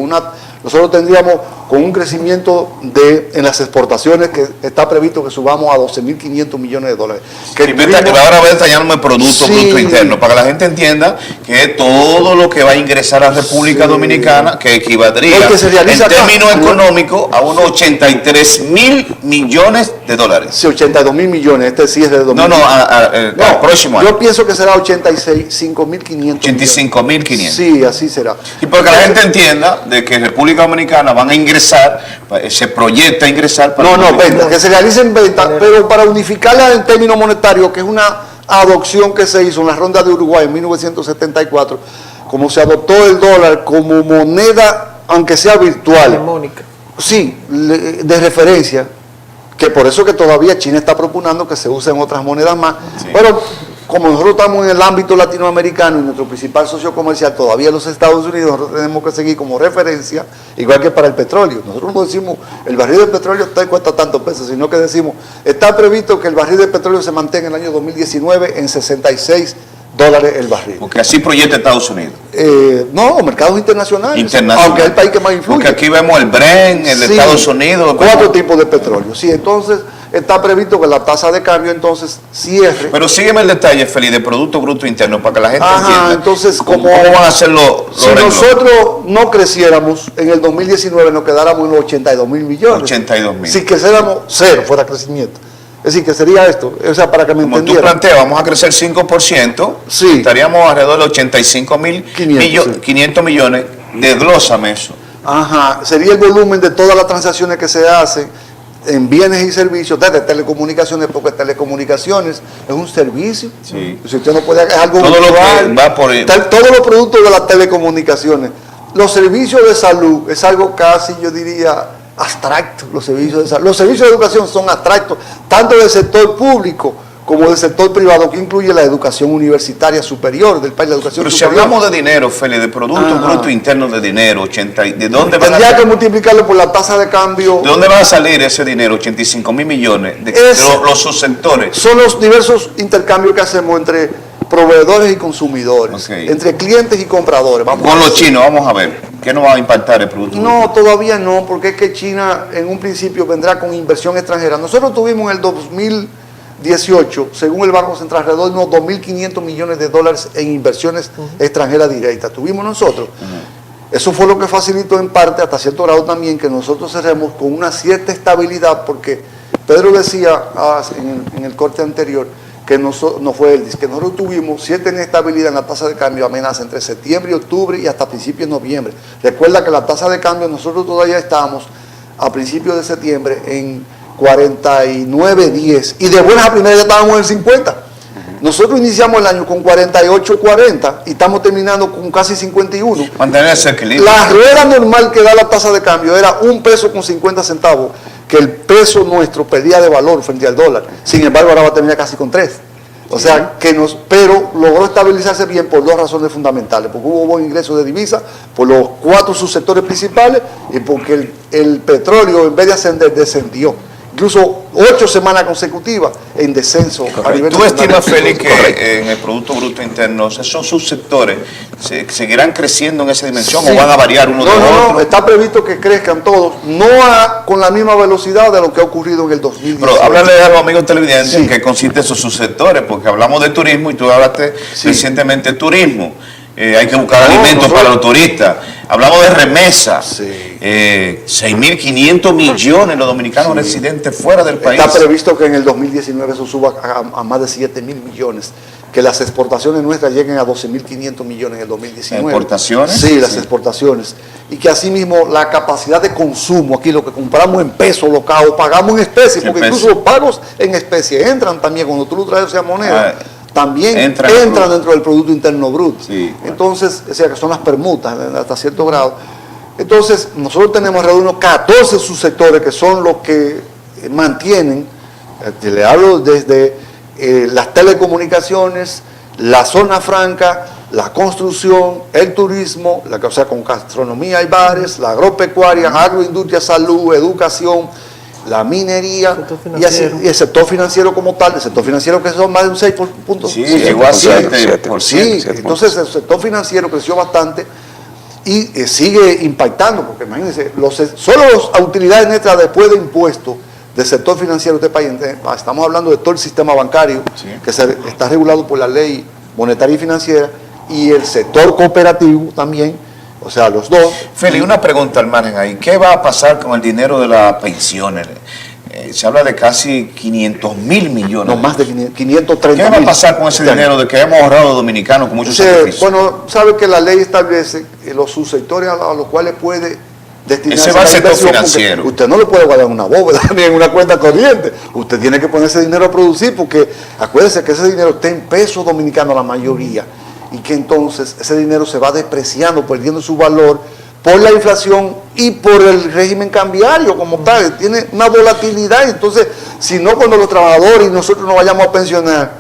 Nosotros tendríamos con un crecimiento en las exportaciones que está previsto que subamos a 12.500 millones de dólares. Ahora voy a detallarme el Producto Bruto Interno, para que la gente entienda que todo lo que va a ingresar a la República Dominicana, que equivaldría en términos económicos a unos 83.000 millones de dólares. Sí, 82.000 millones, este sí es de 2000. Al próximo año. Yo pienso que será 85.500. 85.500. Sí, así será. Y porque la gente entienda de que República Dominicana van a ingresar, se proyecta ingresar para... ventas, que se realicen ventas, pero para unificarla en términos monetarios, que es una adopción que se hizo en la ronda de Uruguay en 1974, como se adoptó el dólar como moneda, aunque sea virtual. Hegemónica. Sí, de referencia, que por eso que todavía China está proponiendo que se usen otras monedas más, pero como nosotros estamos en el ámbito latinoamericano y nuestro principal socio comercial todavía los Estados Unidos, nosotros tenemos que seguir como referencia, igual que para el petróleo. Nosotros no decimos el barril de petróleo cuesta tantos pesos, sino que decimos, está previsto que el barril de petróleo se mantenga en el año 2019 en $66 el barril. Porque así proyecta Estados Unidos. No, mercados internacionales. Aunque es el país que más influye. Porque aquí vemos el Brent, el de Estados Unidos. 4 tipos de petróleo. Sí, entonces está previsto que la tasa de cambio entonces cierre. Pero sígueme el detalle, Félix, de Producto Bruto Interno, para que la gente entienda. Entonces, ¿cómo van a hacerlo? Si nosotros no creciéramos, en el 2019 nos quedáramos en los 82.000 millones. 82.000. Si creciéramos cero, fuera crecimiento. Es decir, que sería esto, o sea, para que me entendieran. Como tú planteas, vamos a crecer 5%, estaríamos alrededor de 85.500 millones. Desglósame eso. Sería el volumen de todas las transacciones que se hacen en bienes y servicios, desde telecomunicaciones, porque telecomunicaciones es un servicio. Si usted no puede, es algo todo virtual, lo que va por todos los productos de las telecomunicaciones. Los servicios de salud es algo casi, yo diría, abstracto. Los servicios de salud, los servicios de educación son abstractos, tanto del sector público como del sector privado, que incluye la educación universitaria superior del país, la educación Pero superior. si hablamos de dinero, Félix, de Producto Bruto Interno de dinero, ¿de dónde van Tendría que multiplicarlo por la tasa de cambio. ¿De dónde va a salir ese dinero, 85.000 millones? De los subsectores. Son los diversos intercambios que hacemos entre proveedores y consumidores, Ok. entre clientes y compradores. Vamos Con a los decir. chinos, vamos a ver. ¿Qué nos va a impactar el producto? No, todavía no, porque es que China en un principio vendrá con inversión extranjera. Nosotros tuvimos en el 2018, según el Banco Central, alrededor de unos 2.500 millones de dólares en inversiones extranjeras directas. Tuvimos nosotros. Eso fue lo que facilitó en parte, hasta cierto grado también, que nosotros cerremos con una cierta estabilidad, porque Pedro decía en el corte anterior, que no fue él, que nosotros tuvimos cierta inestabilidad en la tasa de cambio, amenaza entre septiembre y octubre y hasta principios de noviembre. Recuerda que la tasa de cambio, nosotros todavía estamos a principios de septiembre en 49.10 y de buenas a primeras ya estábamos en 50. Nosotros iniciamos el año con 48.40 y estamos terminando con casi 51. Mantener ese equilibrio. La rueda normal que da la tasa de cambio era 1 peso con 50 centavos, que el peso nuestro perdía de valor frente al dólar. Sin embargo, ahora va a terminar casi con 3. O sea, pero logró estabilizarse bien por dos razones fundamentales, porque hubo buen ingreso de divisas, por los 4 subsectores principales y porque el petróleo, en vez de ascender, descendió. Incluso 8 semanas consecutivas en descenso. A nivel ¿Tú estimas, nacional. Félix, que en el Producto Bruto Interno esos subsectores seguirán creciendo en esa dimensión Sí. o van a variar uno de otro? No, está previsto que crezcan todos, no con la misma velocidad de lo que ha ocurrido en el 2018. Pero háblale a los amigos televidentes en qué consisten esos subsectores, porque hablamos de turismo y tú hablaste recientemente de turismo. Hay que buscar alimentos para los turistas. Hablamos de remesas. 6.500 millones los dominicanos residentes fuera del país. Está previsto que en el 2019 eso suba a más de 7.000 millones, que las exportaciones nuestras lleguen a 12.500 millones en el 2019. ¿Exportaciones? Sí, las exportaciones. Y que asimismo la capacidad de consumo, aquí lo que compramos en pesos local, pagamos en especie, porque incluso los pagos en especie entran también cuando tú lo traes, o sea, moneda. También entran dentro del Producto Interno Bruto. Sí, Entonces, o sea, que son las permutas hasta cierto grado. Entonces, nosotros tenemos alrededor de unos 14 subsectores que son los que mantienen, le hablo desde las telecomunicaciones, la zona franca, la construcción, el turismo, o sea, con gastronomía y bares, la agropecuaria, agroindustria, salud, educación, la minería y el sector financiero como tal, el sector financiero que son más de un 6%. Sí, llegó a 7%. Sí, entonces el sector financiero creció bastante y sigue impactando, porque imagínense, solo las utilidades netas después de impuestos del sector financiero de este país, estamos hablando de todo el sistema bancario, que está regulado por la ley monetaria y financiera, y el sector cooperativo también. O sea, los dos. Félix, una pregunta al margen ahí. ¿Qué va a pasar con el dinero de las pensiones? Se habla de casi 500.000 millones. No, más de 530.000. ¿Qué va a pasar con ese dinero de que hemos ahorrado los dominicanos con muchos sacrificios? Bueno, sabe que la ley establece los subsectores a los cuales puede destinarse. Ese va al la sector inversión, financiero. Usted no le puede guardar en una bóveda ni en una cuenta corriente. Usted tiene que poner ese dinero a producir, porque acuérdese que ese dinero está en pesos dominicanos la mayoría, y que entonces ese dinero se va depreciando, perdiendo su valor por la inflación y por el régimen cambiario como tal. Tiene una volatilidad, entonces si no, cuando los trabajadores y nosotros nos vayamos a pensionar,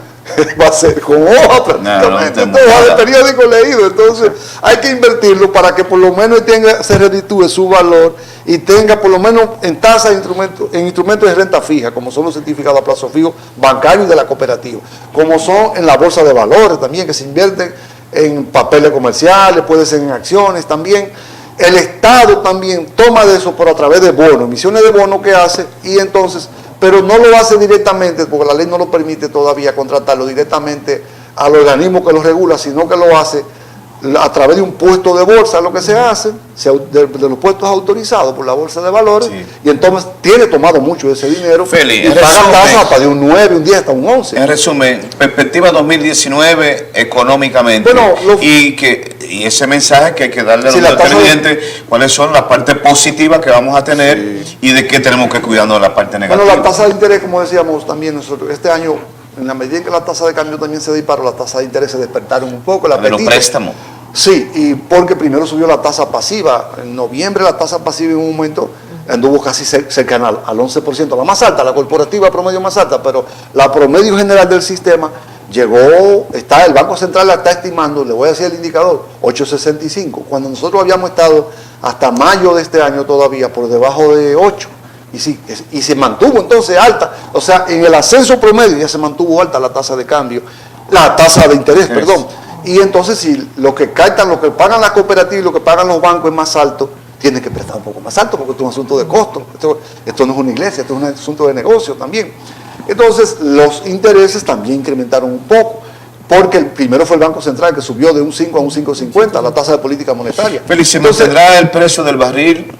va a ser con hoja prácticamente, hoja de periódico leído. Entonces hay que invertirlo para que por lo menos se reditúe su valor y tenga por lo menos en tasas en instrumentos de renta fija, como son los certificados a plazo fijo bancarios de la cooperativa, como son en la bolsa de valores también, que se invierten en papeles comerciales, puede ser en acciones también. El Estado también toma de eso, pero a través de bonos, emisiones de bonos que hace, y entonces, pero no lo hace directamente, porque la ley no lo permite todavía contratarlo directamente al organismo que lo regula, sino que lo hace a través de un puesto de bolsa, lo que se hace, de los puestos autorizados por la bolsa de valores, y entonces tiene tomado mucho de ese dinero, Félix, y paga tasas hasta de un 9, un 10, hasta un 11. En resumen, perspectiva 2019 económicamente, y ese mensaje que hay que darle a los televidentes, cuáles son las partes positivas que vamos a tener y de qué tenemos que cuidarnos de la parte negativa. Bueno, la tasa de interés, como decíamos también nosotros, este año, en la medida en que la tasa de cambio también se disparó, las tasas de interés se despertaron un poco. De los préstamos. Sí, y porque primero subió la tasa pasiva. En noviembre la tasa pasiva en un momento anduvo casi cercana al 11%, la más alta, la corporativa promedio más alta, pero la promedio general del sistema llegó, el Banco Central la está estimando, le voy a decir el indicador, 8.65, cuando nosotros habíamos estado hasta mayo de este año todavía por debajo de 8. Y se mantuvo entonces alta, o sea, en el ascenso promedio ya se mantuvo alta la tasa de cambio La tasa de interés, perdón. Y entonces si lo que captan, lo que pagan las cooperativas y lo que pagan los bancos es más alto, tiene que prestar un poco más alto porque esto es un asunto de costo. Esto no es una iglesia, esto es un asunto de negocio también. Entonces los intereses también incrementaron un poco, porque el primero fue el Banco Central que subió de un 5 a un 5.50 la tasa de política monetaria. Félix, ¿se mantendrá el precio del barril?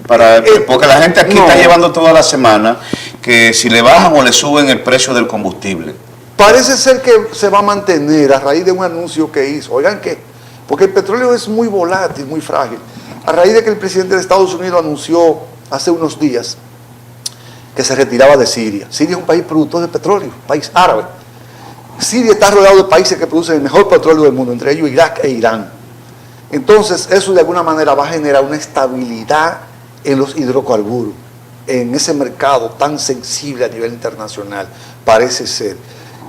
Porque la gente aquí está llevando toda la semana que si le bajan o le suben el precio del combustible. Parece ser que se va a mantener a raíz de un anuncio que hizo. Oigan qué, porque el petróleo es muy volátil, muy frágil. A raíz de que el presidente de Estados Unidos anunció hace unos días que se retiraba de Siria. Siria es un país productor de petróleo, un país árabe. Siria está rodeado de países que producen el mejor petróleo del mundo, entre ellos Irak e Irán. Entonces, eso de alguna manera va a generar una estabilidad en los hidrocarburos, en ese mercado tan sensible a nivel internacional, parece ser.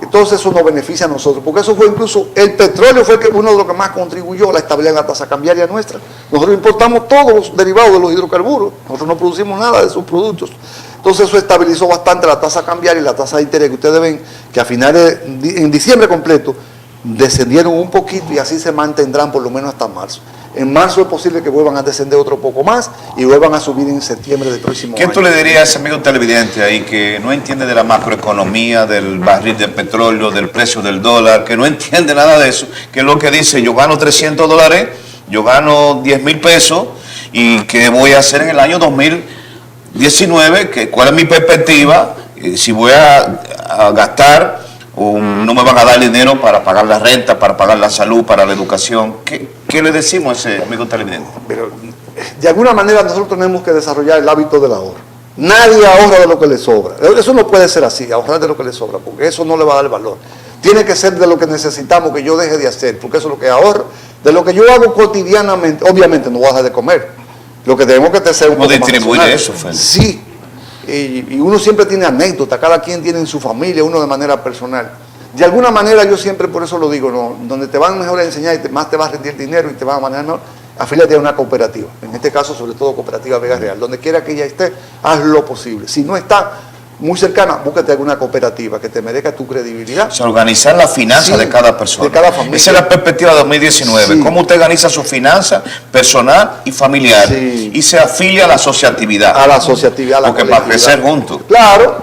Entonces, eso nos beneficia a nosotros, porque eso fue incluso, el petróleo fue uno de los que más contribuyó a la estabilidad en la tasa cambiaria nuestra. Nosotros importamos todos los derivados de los hidrocarburos, nosotros no producimos nada de esos productos. Entonces eso estabilizó bastante la tasa cambiaria y la tasa de interés, que ustedes ven que a finales, en diciembre completo, descendieron un poquito y así se mantendrán por lo menos hasta marzo. En marzo es posible que vuelvan a descender otro poco más y vuelvan a subir en septiembre del próximo año. ¿Qué tú le dirías a ese amigo televidente ahí que no entiende de la macroeconomía, del barril de petróleo, del precio del dólar, que no entiende nada de eso, que es lo que dice, yo gano $300, yo gano 10,000 pesos y qué voy a hacer en el año 2019, cuál es mi perspectiva, si voy a gastar o no me van a dar dinero para pagar la renta, para pagar la salud, para la educación? ¿Qué le decimos a ese amigo televidente? Pero de alguna manera nosotros tenemos que desarrollar el hábito del ahorro. Nadie ahorra de lo que le sobra. Eso no puede ser así, ahorrar de lo que le sobra, porque eso no le va a dar valor. Tiene que ser de lo que necesitamos que yo deje de hacer, porque eso es lo que ahorro. De lo que yo hago cotidianamente, obviamente no voy a dejar de comer. Lo que tenemos que hacer es un poco más distribuir eso, Félix. Sí, y uno siempre tiene anécdotas, cada quien tiene en su familia, uno de manera personal. De alguna manera yo siempre por eso lo digo, ¿no? Donde te van mejor a enseñar y más te va a rendir dinero y te van a manejar mejor, afíliate a una cooperativa. En este caso, sobre todo Cooperativa Vega Real. Donde quiera que ella esté, haz lo posible. Si no está muy cercana, búscate alguna cooperativa que te merezca tu credibilidad. O sea, organizar la finanza de cada persona. De cada familia. Esa es la perspectiva de 2019. Sí. Cómo usted organiza su finanza personal y familiar. Sí. Y se afilia a la asociatividad. A la asociatividad, a la porque para colectividad. crecer juntos. Claro,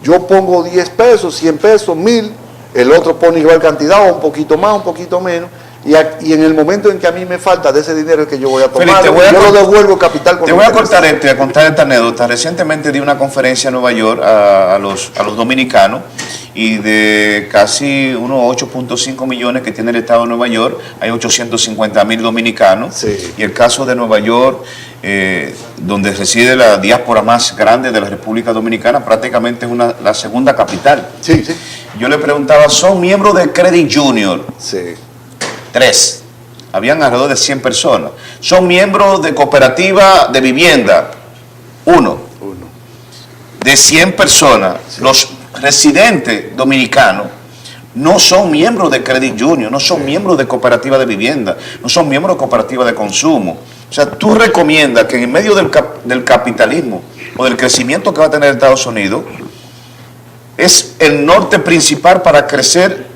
yo pongo 10 pesos, 100 pesos, 1,000, el otro pone igual cantidad o un poquito más, un poquito menos. Y en el momento en que a mí me falta de ese dinero que yo voy a tomar, yo lo devuelvo capital. Te voy a contar esta anécdota. Recientemente di una conferencia en Nueva York a los dominicanos, y de casi unos 8.5 millones que tiene el Estado de Nueva York, hay 850,000 dominicanos. Sí. Y el caso de Nueva York, donde reside la diáspora más grande de la República Dominicana, prácticamente es la segunda capital. Sí, sí. Yo le preguntaba, ¿son miembros de Credit Junior? Sí. 3. Habían alrededor de 100 personas. ¿Son miembros de cooperativa de vivienda? 1. De 100 personas, los residentes dominicanos no son miembros de Credit Junior, no son miembros de cooperativa de vivienda, no son miembros de cooperativa de consumo. O sea, tú recomiendas que en medio del capitalismo o del crecimiento que va a tener Estados Unidos, es el norte principal para crecer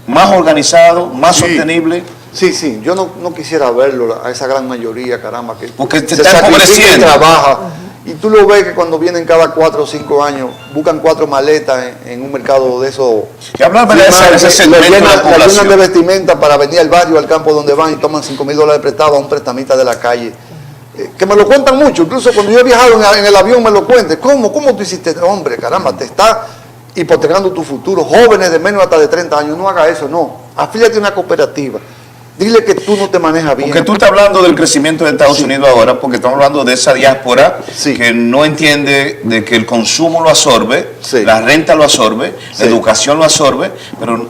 más organizado, más sostenible. Sí, sí, yo no quisiera verlo a esa gran mayoría, caramba, que porque te se está sacrifica y empobreciendo. trabaja. Y tú lo ves que cuando vienen cada 4 o 5 años, buscan 4 maletas en un mercado de esos. Que háblame de ese segmento de la población. La llenan de vestimenta para venir al barrio, al campo donde van y toman $5,000 prestado a un prestamista de la calle. Que me lo cuentan mucho, incluso cuando yo he viajado en el avión me lo cuentan. ¿Cómo tú hiciste? Hombre, caramba, te está hipotecando tu futuro. Jóvenes de menos hasta de 30 años, no haga eso, no. Afíliate a una cooperativa. Dile que tú no te manejas bien. Porque tú estás hablando del crecimiento de Estados Unidos ahora, porque estamos hablando de esa diáspora que no entiende de que el consumo lo absorbe, la renta lo absorbe, la educación lo absorbe, pero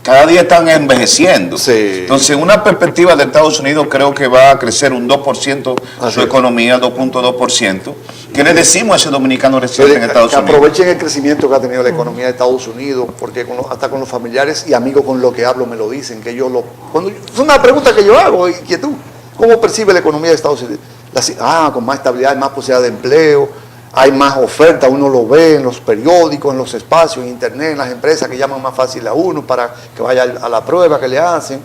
cada día están envejeciendo. Entonces, una perspectiva de Estados Unidos creo que va a crecer un 2% su economía, 2.2%. ¿Qué le decimos a ese dominicano residente en Estados Unidos? Que aprovechen el crecimiento que ha tenido la economía de Estados Unidos, porque hasta con los familiares y amigos con los que hablo me lo dicen, que es una pregunta que yo hago, inquietud. ¿Cómo percibe la economía de Estados Unidos? Con más estabilidad, más posibilidad de empleo, hay más oferta, uno lo ve en los periódicos, en los espacios, en internet, en las empresas que llaman más fácil a uno para que vaya a la prueba que le hacen.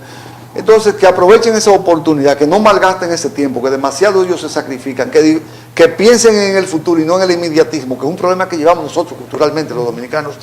Entonces, que aprovechen esa oportunidad, que no malgasten ese tiempo, que demasiado ellos se sacrifican, que piensen en el futuro y no en el inmediatismo, que es un problema que llevamos nosotros culturalmente, los dominicanos,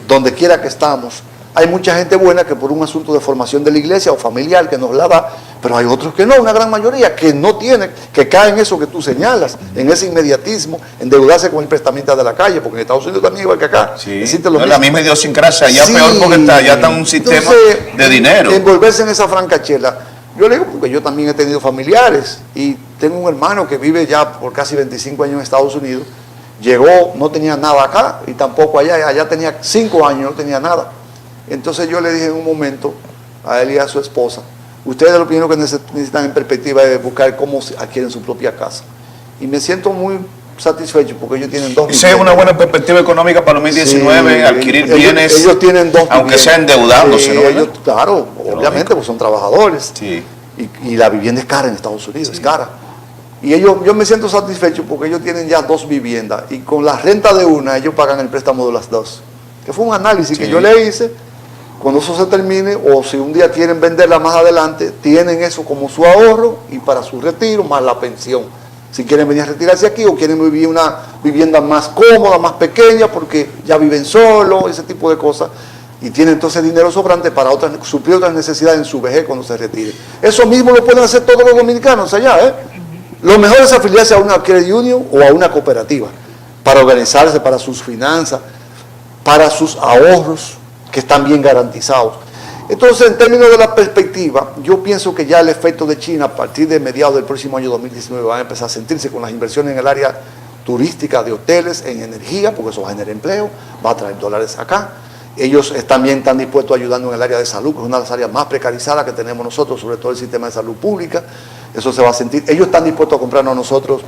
donde quiera que estamos. Hay mucha gente buena que por un asunto de formación de la iglesia o familiar que nos la da, pero hay otros que no, una gran mayoría que no tienen, que caen en eso que tú señalas, en ese inmediatismo, endeudarse con el prestamista de la calle, porque en Estados Unidos también igual que acá. Existe lo mismo. La misma idiosincrasia, allá peor porque ya está un sistema de dinero. Envolverse en esa francachela. Yo le digo porque yo también he tenido familiares y tengo un hermano que vive ya por casi 25 años en Estados Unidos. Llegó, no tenía nada acá y tampoco allá tenía 5 años, no tenía nada. Entonces yo le dije en un momento a él y a su esposa, ustedes lo primero que necesitan en perspectiva es buscar cómo adquieren su propia casa. Y me siento muy satisfecho porque ellos tienen 2 viviendas. Esa es una buena perspectiva económica para el 2019, adquirir bienes, ellos tienen 2 aunque viviendas. sea endeudándose, ¿no? Ellos, claro, obviamente, pues son trabajadores. Y la vivienda es cara en Estados Unidos, es cara. Y yo me siento satisfecho porque ellos tienen ya 2 viviendas y con la renta de una ellos pagan el préstamo de las 2. Que fue un análisis que yo le hice. Cuando eso se termine, o si un día quieren venderla más adelante, tienen eso como su ahorro y para su retiro más la pensión. Si quieren venir a retirarse aquí o quieren vivir una vivienda más cómoda, más pequeña, porque ya viven solos, ese tipo de cosas, y tienen entonces dinero sobrante para suplir otras necesidades en su vejez cuando se retire. Eso mismo lo pueden hacer todos los dominicanos allá, ¿eh? Lo mejor es afiliarse a una credit union o a una cooperativa para organizarse, para sus finanzas, para sus ahorros, que están bien garantizados. Entonces, en términos de la perspectiva, yo pienso que ya el efecto de China a partir de mediados del próximo año 2019 va a empezar a sentirse con las inversiones en el área turística, de hoteles, en energía, porque eso va a generar empleo, va a traer dólares acá. Ellos también están dispuestos a ayudarnos en el área de salud, que es una de las áreas más precarizadas que tenemos nosotros, sobre todo el sistema de salud pública. Eso se va a sentir. Ellos están dispuestos a comprarnos a nosotros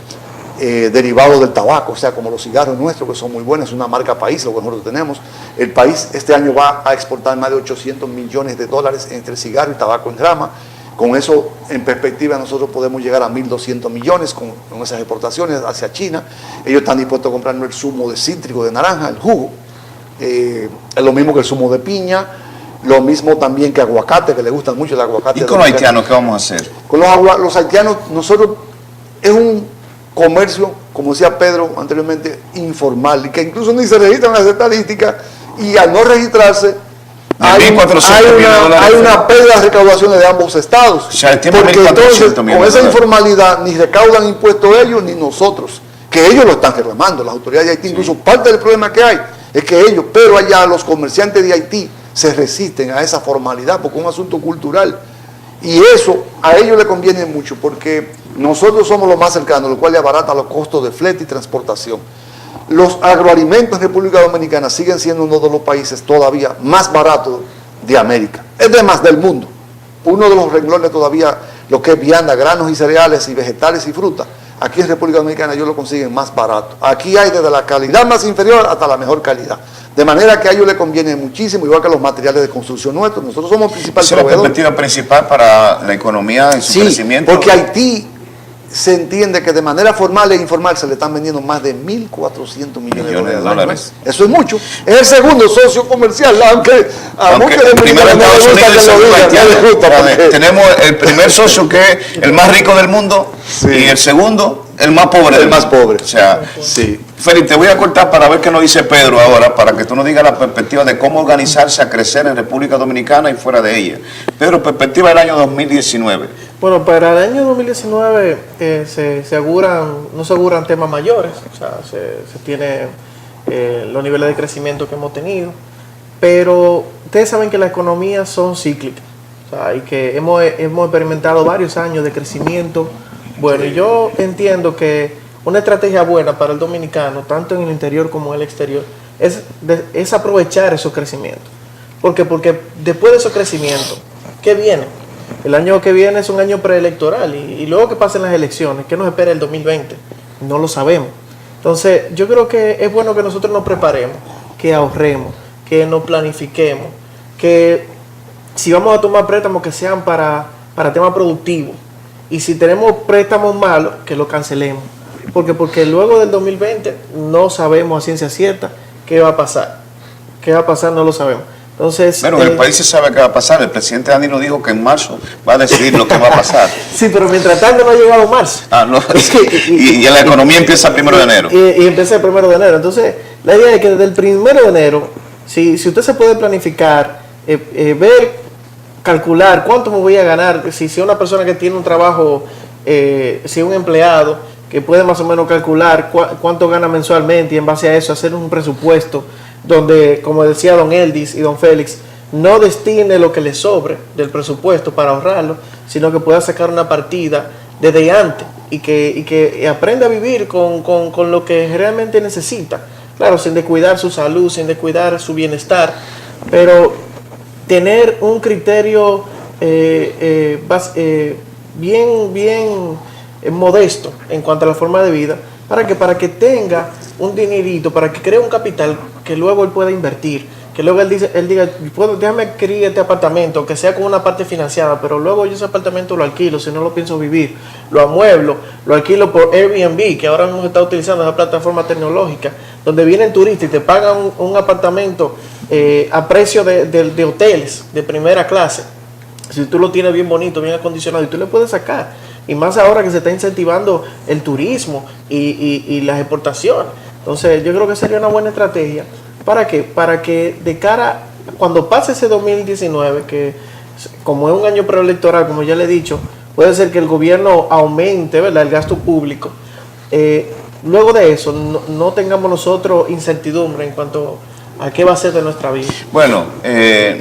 derivados del tabaco, o sea, como los cigarros nuestros, que son muy buenos, es una marca país, lo que nosotros tenemos. El país este año va a exportar más de 800 millones de dólares entre cigarro y tabaco en rama. Con eso, en perspectiva, nosotros podemos llegar a 1.200 millones con esas exportaciones hacia China. Ellos están dispuestos a comprarnos el zumo de cítrico, de naranja, el jugo. Es lo mismo que el zumo de piña, lo mismo también que aguacate, que les gusta mucho el aguacate. ¿Y con los haitianos qué vamos a hacer? Con los haitianos, nosotros, es un comercio, como decía Pedro anteriormente, informal, y que incluso ni se registran las estadísticas, y al no registrarse, hay una pérdida de recaudaciones de ambos estados. O sea, porque entonces, con esa informalidad, ni recaudan impuestos ellos ni nosotros, que ellos lo están reclamando, las autoridades de Haití. Incluso parte del problema que hay es que ellos, pero allá los comerciantes de Haití se resisten a esa formalidad porque es un asunto cultural. Y eso a ellos les conviene mucho porque nosotros somos los más cercanos, lo cual le abarata los costos de flete y transportación. Los agroalimentos en República Dominicana siguen siendo uno de los países todavía más baratos de América, es de más del mundo. Uno de los renglones todavía, lo que es vianda, granos y cereales y vegetales y frutas, aquí en República Dominicana ellos lo consiguen más barato. Aquí hay desde la calidad más inferior hasta la mejor calidad. De manera que a ellos les conviene muchísimo, igual que los materiales de construcción nuestros. Nosotros somos principal proveedor. ¿Esa es la perspectiva principal para la economía y su crecimiento? Porque Haití se entiende que de manera formal e informal se le están vendiendo más de 1.400 millones de dólares. Eso es mucho. Es el segundo socio comercial, aunque el primero Estados Unidos y el segundo haitiano. Tenemos el primer socio que es el más rico del mundo y el segundo el más pobre. El más pobre. O sea, Félix, te voy a cortar para ver qué nos dice Pedro ahora, para que tú nos digas la perspectiva de cómo organizarse a crecer en República Dominicana y fuera de ella. Pedro, perspectiva del año 2019. Bueno, para el año 2019 no se auguran temas mayores, o sea, se tiene los niveles de crecimiento que hemos tenido, pero ustedes saben que las economías son cíclicas, o sea, y que hemos experimentado varios años de crecimiento. Bueno, y yo entiendo que una estrategia buena para el dominicano, tanto en el interior como en el exterior, es aprovechar esos crecimientos. ¿Por qué? Porque después de esos crecimientos, ¿qué viene? El año que viene es un año preelectoral y luego que pasen las elecciones, ¿qué nos espera el 2020? No lo sabemos. Entonces, yo creo que es bueno que nosotros nos preparemos, que ahorremos, que nos planifiquemos, que si vamos a tomar préstamos que sean para temas productivos. Y si tenemos préstamos malos, que los cancelemos. Porque luego del 2020 no sabemos a ciencia cierta qué va a pasar. ¿Qué va a pasar? No lo sabemos. Entonces, bueno, en el país se sabe qué va a pasar. El presidente Danilo dijo que en marzo va a decidir lo que va a pasar. Sí, pero mientras tanto no ha llegado marzo. No. y la economía empieza el 1 de enero. Y empieza el 1 de enero. Entonces, la idea es que desde el 1 de enero, si usted se puede planificar, ver, calcular cuánto me voy a ganar, si una persona que tiene un trabajo, si un empleado, que puede más o menos calcular cuánto gana mensualmente y en base a eso hacer un presupuesto donde, como decía don Eldis y don Félix, no destine lo que le sobre del presupuesto para ahorrarlo, sino que pueda sacar una partida desde antes y que aprenda a vivir con lo que realmente necesita. Claro, sin descuidar su salud, sin descuidar su bienestar, pero tener un criterio bien modesto en cuanto a la forma de vida, para que tenga un dinerito, para que cree un capital que luego él pueda invertir, que luego él diga, déjame adquirir este apartamento, que sea con una parte financiada, pero luego yo ese apartamento lo alquilo, si no lo pienso vivir, lo amueblo, lo alquilo por Airbnb, que ahora mismo se está utilizando esa plataforma tecnológica, donde vienen turistas y te pagan un apartamento a precio de hoteles de primera clase, si tú lo tienes bien bonito, bien acondicionado, y tú le puedes sacar. Y más ahora que se está incentivando el turismo y las exportaciones. Entonces yo creo que sería una buena estrategia. ¿Para qué? Para que de cara, cuando pase ese 2019, que como es un año preelectoral, como ya le he dicho, puede ser que el gobierno aumente, ¿verdad?, el gasto público. Luego de eso no tengamos nosotros incertidumbre en cuanto a qué va a ser de nuestra vida. Bueno,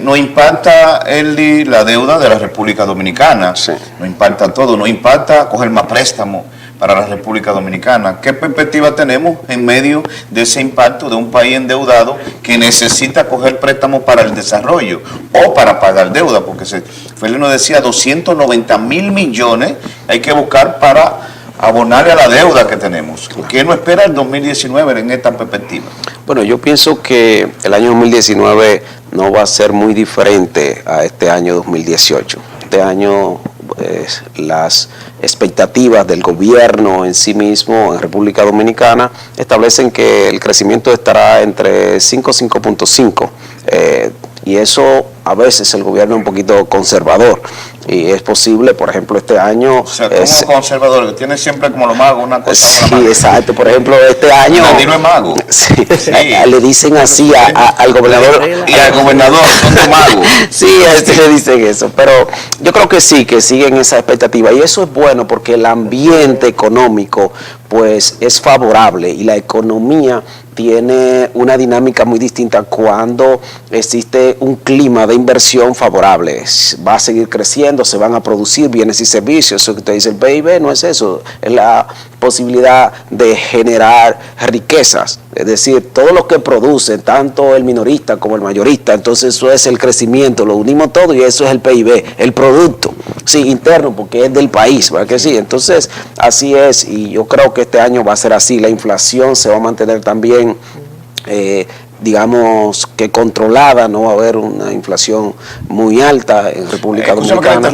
nos impacta, Eldi, la deuda de la República Dominicana. Sí. Nos impacta todo, nos impacta coger más préstamos para la República Dominicana. ¿Qué perspectiva tenemos en medio de ese impacto de un país endeudado que necesita coger préstamos para el desarrollo o para pagar deuda? Porque Félix nos decía 290.000 millones hay que buscar para abonarle a la deuda que tenemos. ¿Qué nos espera el 2019 en esta perspectiva? Bueno, yo pienso que el año 2019 no va a ser muy diferente a este año 2018. Este año las expectativas del gobierno en sí mismo en República Dominicana establecen que el crecimiento estará entre 5 y 5.5. Y eso a veces el gobierno es un poquito conservador y es posible, por ejemplo, este año... O sea, como conservador, que tiene siempre como los magos una cosa. Sí, exacto, por ejemplo, este año... Nadie es mago. Sí, le dicen así al gobernador... Y al gobernador, son de magos. Sí, a este le dicen eso, pero yo creo que sí, que siguen esa expectativa y eso es bueno porque el ambiente económico pues es favorable y la economía tiene una dinámica muy distinta cuando existe un clima de inversión favorable. Va a seguir creciendo, se van a producir bienes y servicios. Eso que usted dice, el PIB no es eso, es la posibilidad de generar riquezas. Es decir, todo lo que produce, tanto el minorista como el mayorista, entonces eso es el crecimiento, lo unimos todo y eso es el PIB, el producto, sí, interno, porque es del país, ¿verdad que sí? Entonces, así es, y yo creo que este año va a ser así, la inflación se va a mantener también, digamos que controlada, no va a haber una inflación muy alta en República Dominicana.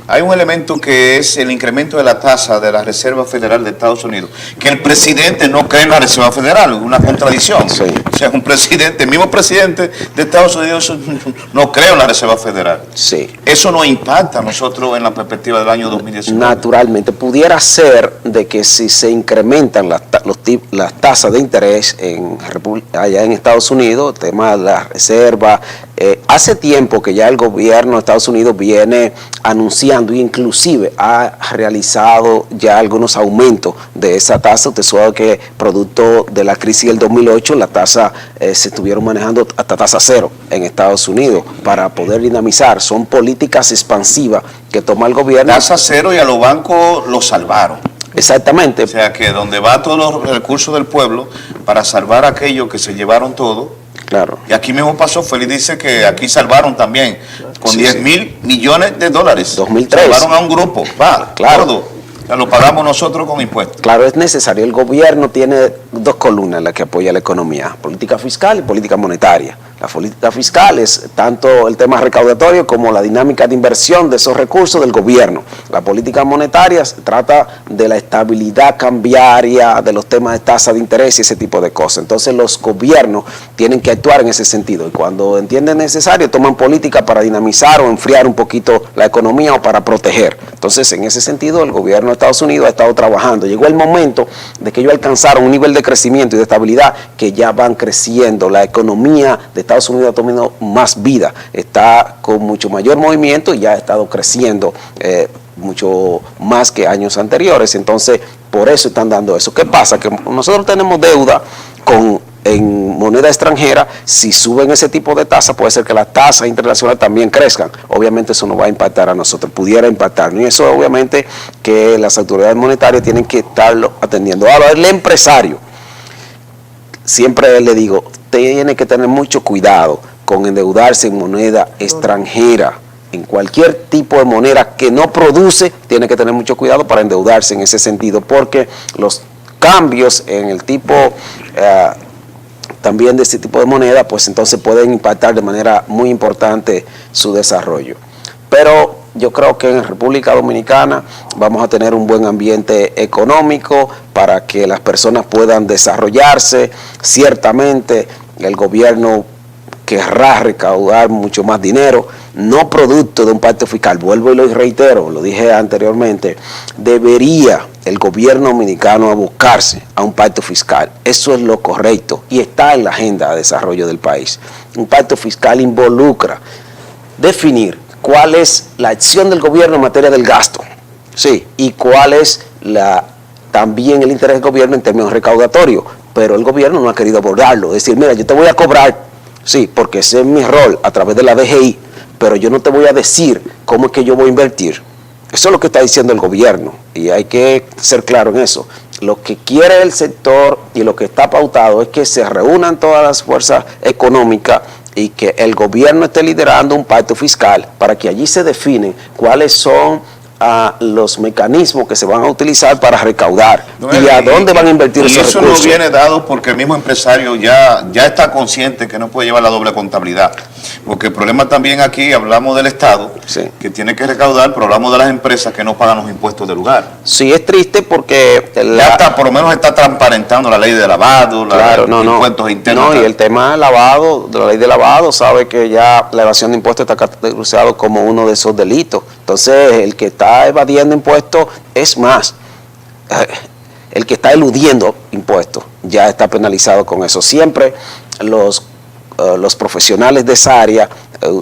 Hay un elemento que es el incremento de la tasa de la Reserva Federal de Estados Unidos, que el presidente no cree en la Reserva Federal, una contradicción. Sí. O sea, el mismo presidente de Estados Unidos no cree en la Reserva Federal. Sí. Eso nos impacta a nosotros en la perspectiva del año 2019. Naturalmente, pudiera ser de que si se incrementan las tasas de interés allá en Estados Unidos, el tema de la reserva, hace tiempo que ya el gobierno de Estados Unidos viene anunciando e inclusive ha realizado ya algunos aumentos de esa tasa. Usted sabe que producto de la crisis del 2008 la tasa se estuvieron manejando hasta tasa cero en Estados Unidos para poder dinamizar. Son políticas expansivas que toma el gobierno. Tasa cero y a los bancos los salvaron. Exactamente. O sea que donde va todos los recursos del pueblo para salvar a aquellos que se llevaron todo. Claro. Y aquí mismo pasó, Félix dice que aquí salvaron también con 10.000 millones de dólares. 2003. Salvaron a un grupo, claro. Todo. Lo pagamos nosotros con impuestos. Claro, es necesario. El gobierno tiene dos columnas en las que apoya la economía, política fiscal y política monetaria. La política fiscal es tanto el tema recaudatorio como la dinámica de inversión de esos recursos del gobierno. La política monetaria se trata de la estabilidad cambiaria, de los temas de tasa de interés y ese tipo de cosas. Entonces los gobiernos tienen que actuar en ese sentido y cuando entienden necesario toman política para dinamizar o enfriar un poquito la economía o para proteger. Entonces en ese sentido el gobierno de Estados Unidos ha estado trabajando. Llegó el momento de que ellos alcanzaron un nivel de crecimiento y de estabilidad que ya van creciendo. La economía de Estados Unidos ha tomado más vida, está con mucho mayor movimiento y ya ha estado creciendo mucho más que años anteriores. Entonces, por eso están dando eso. ¿Qué pasa? Que nosotros tenemos deuda en moneda extranjera. Si suben ese tipo de tasas, puede ser que las tasas internacionales también crezcan. Obviamente eso nos va a impactar a nosotros, pudiera impactarnos. Y eso obviamente que las autoridades monetarias tienen que estarlo atendiendo. Ahora, el empresario, siempre le digo, tiene que tener mucho cuidado con endeudarse en moneda extranjera. En cualquier tipo de moneda que no produce, tiene que tener mucho cuidado para endeudarse en ese sentido, porque los cambios en el tipo también de este tipo de moneda, pues entonces pueden impactar de manera muy importante su desarrollo. Pero yo creo que en República Dominicana vamos a tener un buen ambiente económico para que las personas puedan desarrollarse. Ciertamente el gobierno querrá recaudar mucho más dinero, no producto de un pacto fiscal. Vuelvo y lo reitero, lo dije anteriormente, debería el gobierno dominicano abocarse a un pacto fiscal. Eso es lo correcto y está en la agenda de desarrollo del país. Un pacto fiscal involucra definir cuál es la acción del gobierno en materia del gasto, sí, y cuál es también el interés del gobierno en términos recaudatorios, pero el gobierno no ha querido abordarlo, es decir, mira, yo te voy a cobrar, sí, porque ese es mi rol a través de la DGI, pero yo no te voy a decir cómo es que yo voy a invertir. Eso es lo que está diciendo el gobierno y hay que ser claro en eso. Lo que quiere el sector y lo que está pautado es que se reúnan todas las fuerzas económicas y que el gobierno esté liderando un pacto fiscal para que allí se definen cuáles son los mecanismos que se van a utilizar para recaudar y a dónde van a invertir esos recursos. Y eso no viene dado porque el mismo empresario ya está consciente que no puede llevar la doble contabilidad. Porque el problema también aquí, hablamos del Estado, sí, que tiene que recaudar, pero hablamos de las empresas que no pagan los impuestos del lugar. Sí, es triste porque ya está, por lo menos está transparentando la ley de lavado, claro, los impuestos internos. No, y el tema de lavado, de la ley de lavado, sabe que ya la evasión de impuestos está categorizado como uno de esos delitos. Entonces, el que está evadiendo impuestos es más. El que está eludiendo impuestos ya está penalizado con eso. Siempre los profesionales de esa área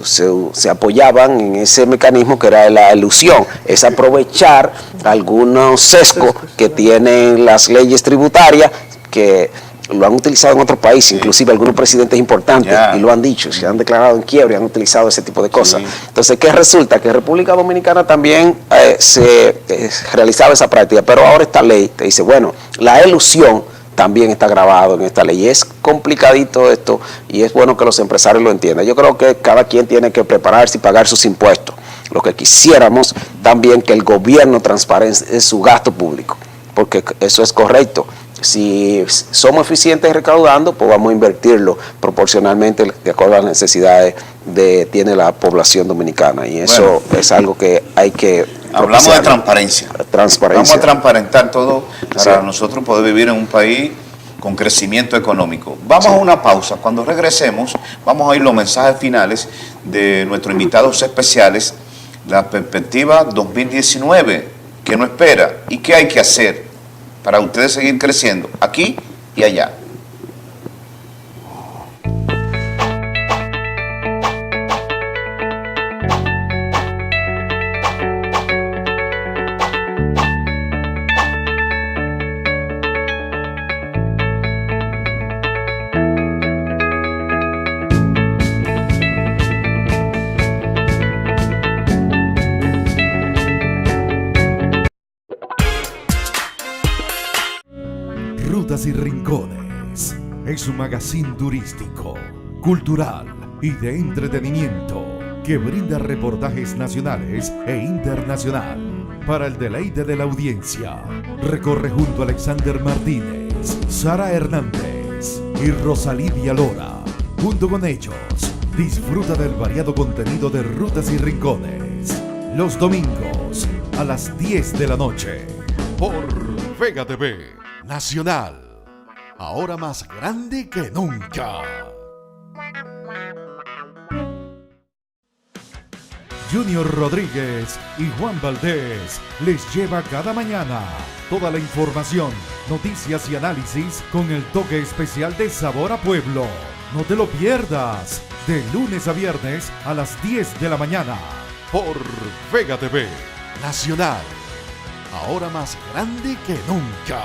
se apoyaban en ese mecanismo que era la elusión, es aprovechar algunos sesgos que tienen las leyes tributarias que lo han utilizado en otros países, inclusive algunos presidentes importantes, y lo han dicho, se han declarado en quiebra y han utilizado ese tipo de cosas. Entonces, ¿qué resulta? Que en República Dominicana también se realizaba esa práctica, pero ahora esta ley te dice, bueno, la elusión también está grabado en esta ley. Es complicadito esto y es bueno que los empresarios lo entiendan. Yo creo que cada quien tiene que prepararse y pagar sus impuestos. Lo que quisiéramos también que el gobierno transparente su gasto público, porque eso es correcto. Si somos eficientes recaudando, pues vamos a invertirlo proporcionalmente de acuerdo a las necesidades que tiene la población dominicana. Y eso es algo que hay que hablamos de transparencia. Transparencia. Vamos a transparentar todo para nosotros poder vivir en un país con crecimiento económico. Vamos a una pausa. Cuando regresemos, vamos a oír los mensajes finales de nuestros invitados especiales, la perspectiva 2019, qué nos espera y qué hay que hacer para ustedes seguir creciendo aquí y allá. Rutas y Rincones es un magazine turístico, cultural y de entretenimiento que brinda reportajes nacionales e internacional para el deleite de la audiencia. Recorre junto a Alexander Martínez, Sara Hernández y Rosalía Lora Junto con ellos, disfruta del variado contenido de Rutas y Rincones. Los domingos a las 10 de la noche por Vega TV Nacional. Ahora más grande que nunca. Junior Rodríguez y Juan Valdés les lleva cada mañana toda la información, noticias y análisis con el toque especial de Sabor a Pueblo. No te lo pierdas, de lunes a viernes a las 10 de la mañana por Vega TV Nacional. Ahora más grande que nunca.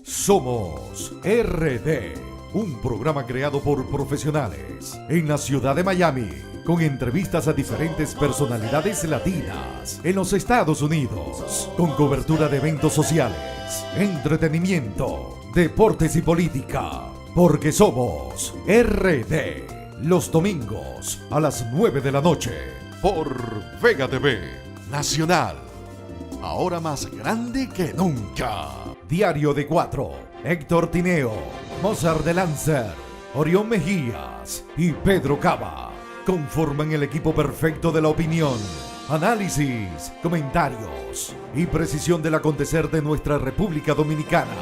Somos RD. Un programa creado por profesionales en la ciudad de Miami, con entrevistas a diferentes personalidades latinas en los Estados Unidos, con cobertura de eventos sociales, entretenimiento, deportes y política, porque somos RD, los domingos a las 9 de la noche, por Vega TV Nacional, ahora más grande que nunca. Diario de 4, Héctor Tineo, Mozart de Lancer, Orión Mejías y Pedro Cava conforman el equipo perfecto de la opinión, análisis, comentarios y precisión del acontecer de nuestra República Dominicana.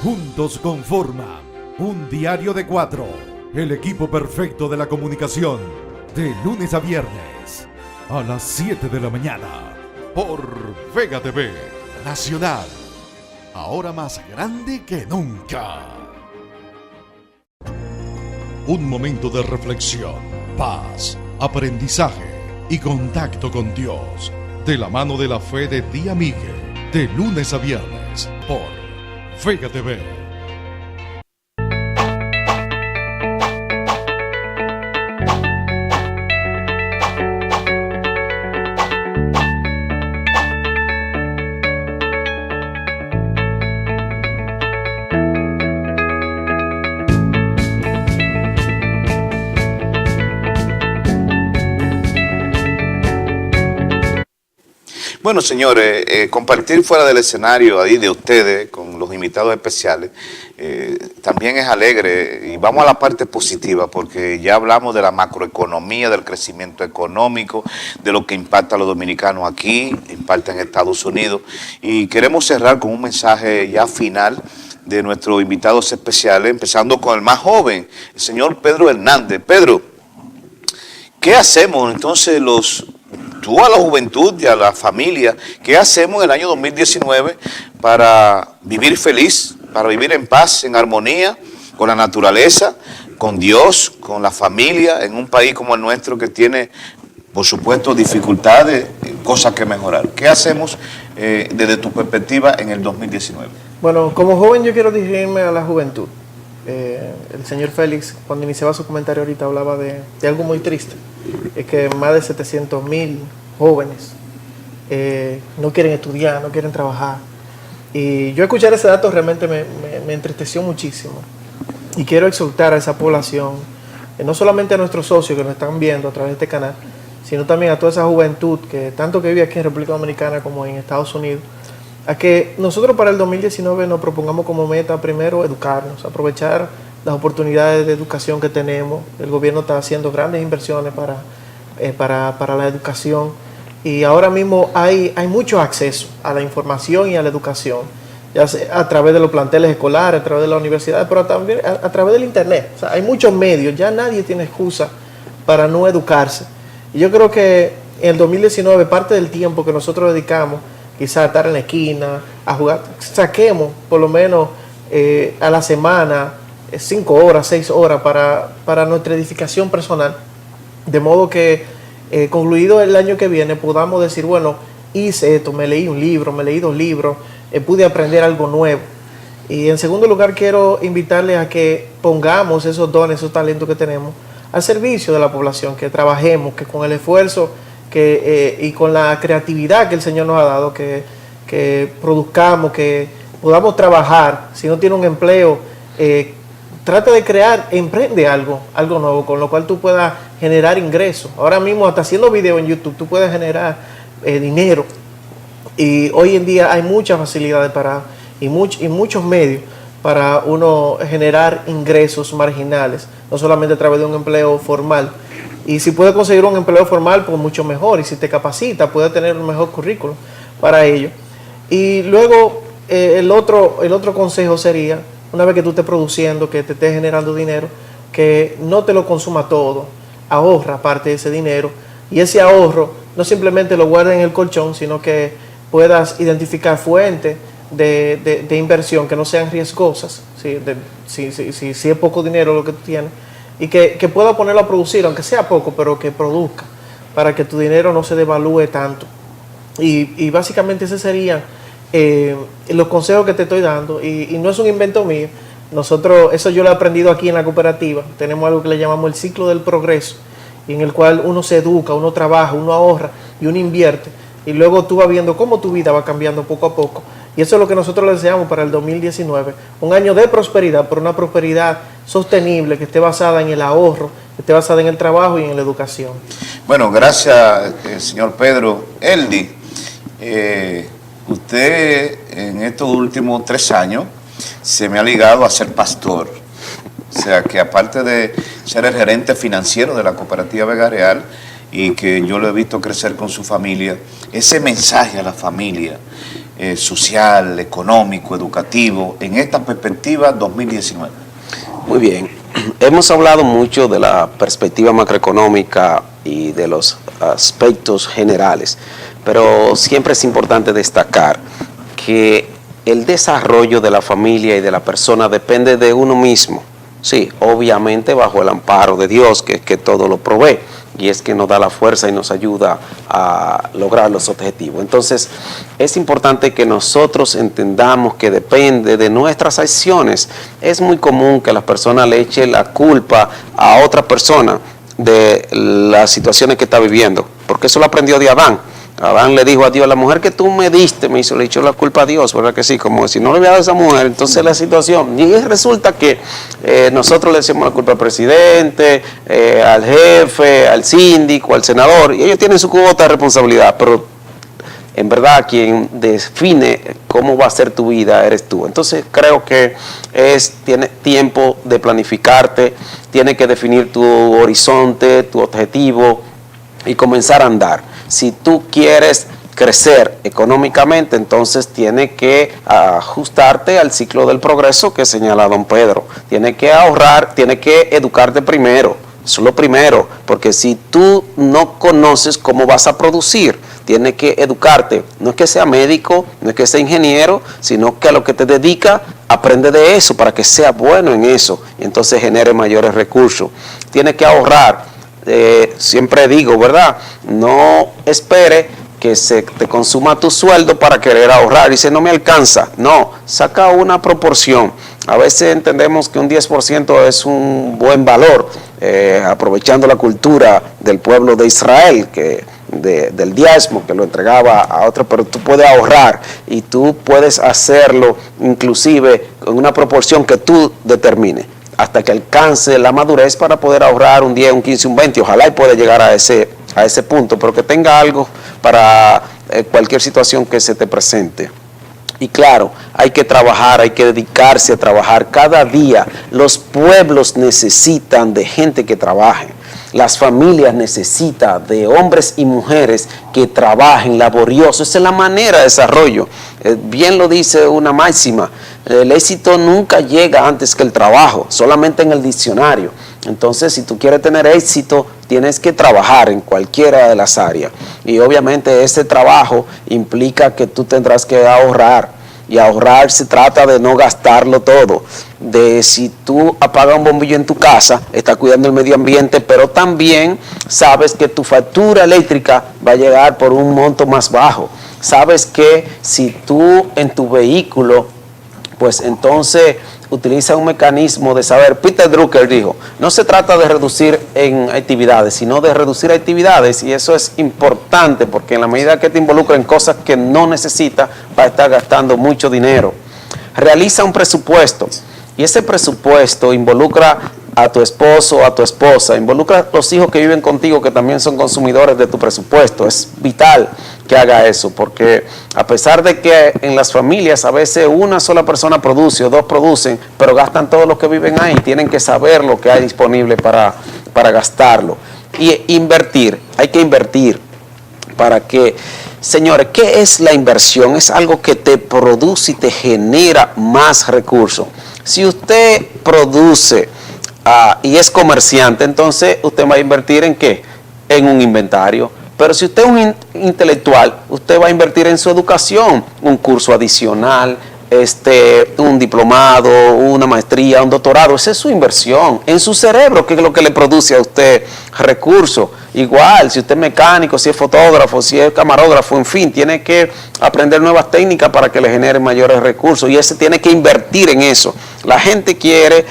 Juntos conforman un diario de 4, el equipo perfecto de la comunicación, de lunes a viernes a las 7 de la mañana por Vega TV Nacional. Ahora más grande que nunca. Un momento de reflexión, paz, aprendizaje y contacto con Dios. De la mano de la fe de Tía Miguel. De lunes a viernes por Vega TV. Bueno, señores, compartir fuera del escenario ahí de ustedes con los invitados especiales también es alegre, y vamos a la parte positiva porque ya hablamos de la macroeconomía, del crecimiento económico, de lo que impacta a los dominicanos aquí, impacta en Estados Unidos, y queremos cerrar con un mensaje ya final de nuestros invitados especiales, empezando con el más joven, el señor Pedro Hernández. Pedro, ¿qué hacemos entonces tú a la juventud y a la familia, qué hacemos en el año 2019 para vivir feliz, para vivir en paz, en armonía con la naturaleza, con Dios, con la familia, en un país como el nuestro que tiene, por supuesto, dificultades, cosas que mejorar? ¿Qué hacemos desde tu perspectiva en el 2019? Bueno, como joven yo quiero dirigirme a la juventud. El señor Félix, cuando iniciaba su comentario ahorita, hablaba de algo muy triste. Es que más de 700,000 jóvenes no quieren estudiar, no quieren trabajar. Y yo escuchar ese dato realmente me entristeció muchísimo. Y quiero exhortar a esa población, no solamente a nuestros socios que nos están viendo a través de este canal, sino también a toda esa juventud que tanto que vive aquí en República Dominicana como en Estados Unidos, a que nosotros para el 2019 nos propongamos como meta primero educarnos, aprovechar las oportunidades de educación que tenemos. El gobierno está haciendo grandes inversiones para la educación, y ahora mismo hay mucho acceso a la información y a la educación, ya sea a través de los planteles escolares, a través de las universidades, pero también a través del internet. O sea, hay muchos medios, ya nadie tiene excusa para no educarse. Y yo creo que en el 2019 parte del tiempo que nosotros dedicamos quizás a estar en la esquina, a jugar, saquemos por lo menos a la semana 5 horas, 6 horas para nuestra edificación personal, de modo que concluido el año que viene podamos decir, bueno, hice esto, me leí un libro, me leí 2 libros, pude aprender algo nuevo. Y en segundo lugar quiero invitarles a que pongamos esos dones, esos talentos que tenemos al servicio de la población, que trabajemos, que con el esfuerzo y con la creatividad que el Señor nos ha dado, que produzcamos, que podamos trabajar. Si no tiene un empleo, trata de crear, emprende algo nuevo, con lo cual tú puedas generar ingresos. Ahora mismo, hasta haciendo videos en YouTube, tú puedes generar dinero. Y hoy en día hay muchas facilidades y muchos medios para uno generar ingresos marginales, no solamente a través de un empleo formal. Y si puede conseguir un empleo formal, pues mucho mejor. Y si te capacita, puede tener un mejor currículum para ello. Y luego el otro consejo sería, una vez que tú estés produciendo, que te estés generando dinero, que no te lo consuma todo, ahorra parte de ese dinero, y ese ahorro no simplemente lo guardes en el colchón, sino que puedas identificar fuentes de inversión que no sean riesgosas, si es poco dinero lo que tú tienes, y que pueda ponerlo a producir, aunque sea poco, pero que produzca, para que tu dinero no se devalúe tanto. Y básicamente ese serían los consejos que te estoy dando, y no es un invento mío. Nosotros, eso yo lo he aprendido aquí en la cooperativa. Tenemos algo que le llamamos el ciclo del progreso, en el cual uno se educa, uno trabaja, uno ahorra y uno invierte, y luego tú vas viendo cómo tu vida va cambiando poco a poco. Y eso es lo que nosotros le deseamos para el 2019, un año de prosperidad, pero una prosperidad sostenible, que esté basada en el ahorro, que esté basada en el trabajo y en la educación. Bueno, gracias, señor Pedro. Eldi, usted en estos últimos 3 años se me ha ligado a ser pastor. O sea, que aparte de ser el gerente financiero de la Cooperativa Vega Real, y que yo lo he visto crecer con su familia, ese mensaje a la familia, social, económico, educativo, en esta perspectiva 2019. Muy bien. Hemos hablado mucho de la perspectiva macroeconómica y de los aspectos generales, pero siempre es importante destacar que el desarrollo de la familia y de la persona depende de uno mismo. Sí, obviamente bajo el amparo de Dios, que es que todo lo provee, y es que nos da la fuerza y nos ayuda a lograr los objetivos. Entonces, es importante que nosotros entendamos que depende de nuestras acciones. Es muy común que las personas le echen la culpa a otra persona de las situaciones que está viviendo, porque eso lo aprendió de Adán. Adán le dijo a Dios: la mujer que tú me diste le echó la culpa a Dios, ¿verdad que sí? Como si no le hubiera dado a esa mujer, entonces la situación. Y resulta que nosotros le echamos la culpa al presidente, al jefe, al síndico, al senador, y ellos tienen su cuota de responsabilidad, pero en verdad quien define cómo va a ser tu vida eres tú. Entonces creo que tiene tiempo de planificarte, tiene que definir tu horizonte, tu objetivo y comenzar a andar. Si tú quieres crecer económicamente, entonces tienes que ajustarte al ciclo del progreso que señala don Pedro. Tienes que ahorrar, tienes que educarte primero. Eso es lo primero, porque si tú no conoces cómo vas a producir, tienes que educarte. No es que sea médico, no es que sea ingeniero, sino que a lo que te dedica, aprende de eso para que sea bueno en eso y entonces genere mayores recursos. Tienes que ahorrar. Siempre digo, ¿verdad? No espere que se te consuma tu sueldo para querer ahorrar. Dice, no me alcanza. No, saca una proporción. A veces entendemos que un 10% es un buen valor, aprovechando la cultura del pueblo de Israel, del diezmo, que lo entregaba a otro, pero tú puedes ahorrar y tú puedes hacerlo inclusive en una proporción que tú determines, hasta que alcance la madurez para poder ahorrar un 10, un 15, un 20, ojalá y pueda llegar a ese punto, pero que tenga algo para cualquier situación que se te presente. Y claro, hay que trabajar, hay que dedicarse a trabajar cada día. Los pueblos necesitan de gente que trabaje. Las familias necesitan de hombres y mujeres que trabajen laborioso. Esa es la manera de desarrollo. Bien lo dice una máxima. El éxito nunca llega antes que el trabajo, solamente en el diccionario. Entonces, si tú quieres tener éxito, tienes que trabajar en cualquiera de las áreas. Y obviamente ese trabajo implica que tú tendrás que ahorrar. Y ahorrar se trata de no gastarlo todo. De si tú apagas un bombillo en tu casa, estás cuidando el medio ambiente, pero también sabes que tu factura eléctrica va a llegar por un monto más bajo. Sabes que si tú en tu vehículo, pues entonces utiliza un mecanismo de saber. Peter Drucker dijo, no se trata de reducir en actividades, sino de reducir actividades, y eso es importante porque en la medida que te involucra en cosas que no necesitas, vas a estar gastando mucho dinero. Realiza un presupuesto, y ese presupuesto involucra a tu esposo o a tu esposa, involucra a los hijos que viven contigo, que también son consumidores de tu presupuesto. Es vital que haga eso, porque a pesar de que en las familias a veces una sola persona produce o dos producen, pero gastan todos los que viven ahí, tienen que saber lo que hay disponible para gastarlo. Y invertir, hay que invertir para que, señores, ¿qué es la inversión? Es algo que te produce y te genera más recursos. Si usted produce y es comerciante, entonces usted va a invertir ¿en qué? En un inventario. Pero si usted es un intelectual, usted va a invertir en su educación, un curso adicional, un diplomado, una maestría, un doctorado. Esa es su inversión en su cerebro, que es lo que le produce a usted recursos. Igual, si usted es mecánico, si es fotógrafo, si es camarógrafo, en fin, tiene que aprender nuevas técnicas para que le generen mayores recursos, y ese tiene que invertir en eso. La gente quiere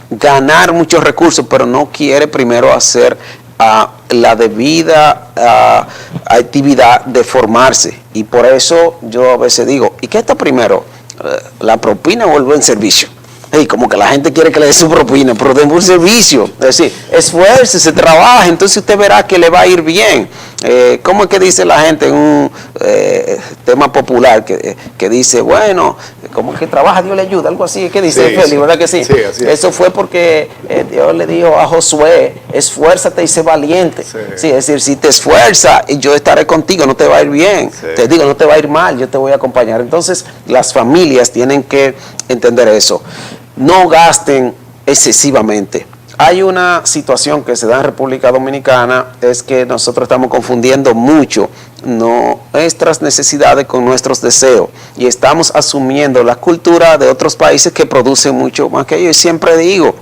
ganar muchos recursos, pero no quiere primero hacer la debida actividad de formarse. Y por eso yo a veces digo, ¿y qué está primero? ¿La propina o el buen servicio? Y como que la gente quiere que le dé su propina, pero den un servicio. Es decir, esfuércese, trabaje, entonces usted verá que le va a ir bien. ¿Cómo es que dice la gente en un tema popular que dice, bueno, como que trabaja, Dios le ayuda, algo así? ¿Qué dice Félix? ¿Verdad que sí? Sí, así es. Eso fue porque Dios le dijo a Josué, esfuérzate y sé valiente. Sí, es decir, si te esfuerzas, yo estaré contigo, no te va a ir bien. Te digo, no te va a ir mal, yo te voy a acompañar. Entonces, las familias tienen que entender eso. No gasten excesivamente. Hay una situación que se da en República Dominicana, es que nosotros estamos confundiendo mucho nuestras necesidades con nuestros deseos, y estamos asumiendo la cultura de otros países que producen mucho más que ellos. Y siempre digo,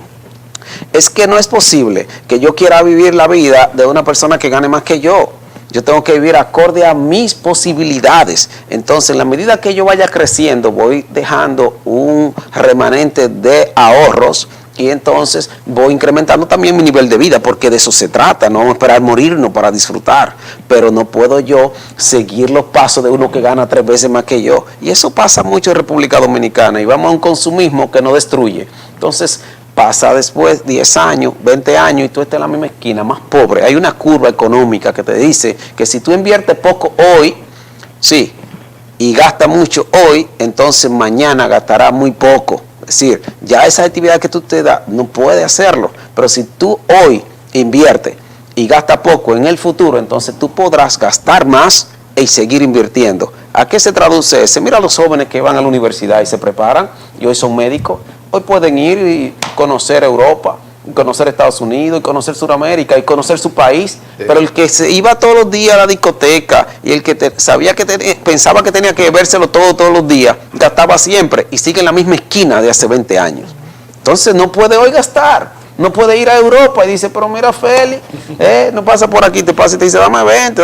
es que no es posible que yo quiera vivir la vida de una persona que gane más que yo. Yo tengo que vivir acorde a mis posibilidades. Entonces, en la medida que yo vaya creciendo, voy dejando un remanente de ahorros, y entonces voy incrementando también mi nivel de vida, porque de eso se trata. No vamos a esperar morirnos para disfrutar, pero no puedo yo seguir los pasos de uno que gana 3 veces más que yo. Y eso pasa mucho en República Dominicana, y vamos a un consumismo que nos destruye. Entonces, pasa después 10 años, 20 años, y tú estás en la misma esquina, más pobre. Hay una curva económica que te dice que si tú inviertes poco hoy, sí, y gastas mucho hoy, entonces mañana gastarás muy poco. Es decir, ya esa actividad que tú te das, no puedes hacerlo. Pero si tú hoy inviertes y gastas poco en el futuro, entonces tú podrás gastar más y seguir invirtiendo. ¿A qué se traduce eso? Mira a los jóvenes que van a la universidad y se preparan, y hoy son médicos. Hoy pueden ir y conocer Europa, y conocer Estados Unidos, y conocer Sudamérica, y conocer su país. Sí. Pero el que se iba todos los días a la discoteca, y el que pensaba que tenía que vérselo todos los días, gastaba siempre, y sigue en la misma esquina de hace 20 años. Entonces no puede hoy gastar, no puede ir a Europa y dice, pero mira, Félix, no pasa por aquí, te pasa y te dice, dame 20.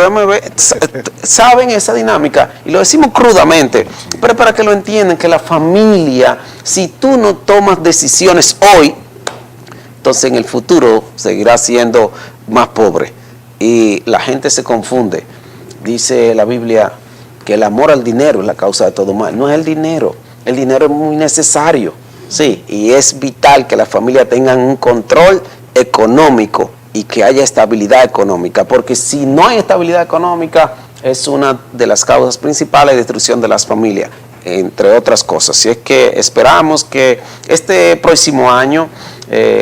Saben esa dinámica, y lo decimos crudamente, pero para que lo entiendan, que la familia, si tú no tomas decisiones hoy, entonces en el futuro seguirás siendo más pobre. Y la gente se confunde. Dice la Biblia que el amor al dinero es la causa de todo mal. No es el dinero es muy necesario. Sí, y es vital que las familias tengan un control económico y que haya estabilidad económica, porque si no hay estabilidad económica, es una de las causas principales de destrucción de las familias, entre otras cosas. Si es que esperamos que este próximo año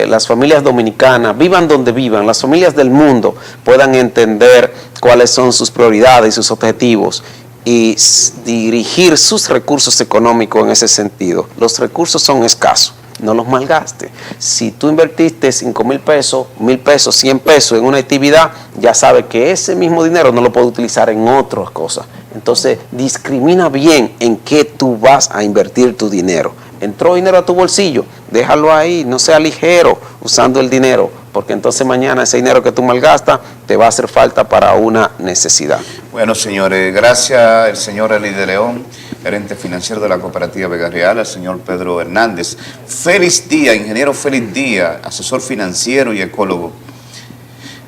las familias dominicanas, vivan donde vivan, las familias del mundo puedan entender cuáles son sus prioridades y sus objetivos, y dirigir sus recursos económicos en ese sentido. Los recursos son escasos, no los malgaste. Si tú invertiste 5,000 pesos, 1,000 pesos, 100 pesos en una actividad, ya sabes que ese mismo dinero no lo puedes utilizar en otras cosas. Entonces, discrimina bien en qué tú vas a invertir tu dinero. Entró dinero a tu bolsillo, déjalo ahí, no sea ligero usando el dinero, porque entonces mañana ese dinero que tú malgastas te va a hacer falta para una necesidad. Bueno, señores, gracias al señor Eli de León, gerente financiero de la Cooperativa Vega Real, al señor Pedro Hernández. Félix Díaz, ingeniero Félix Díaz, asesor financiero y ecólogo.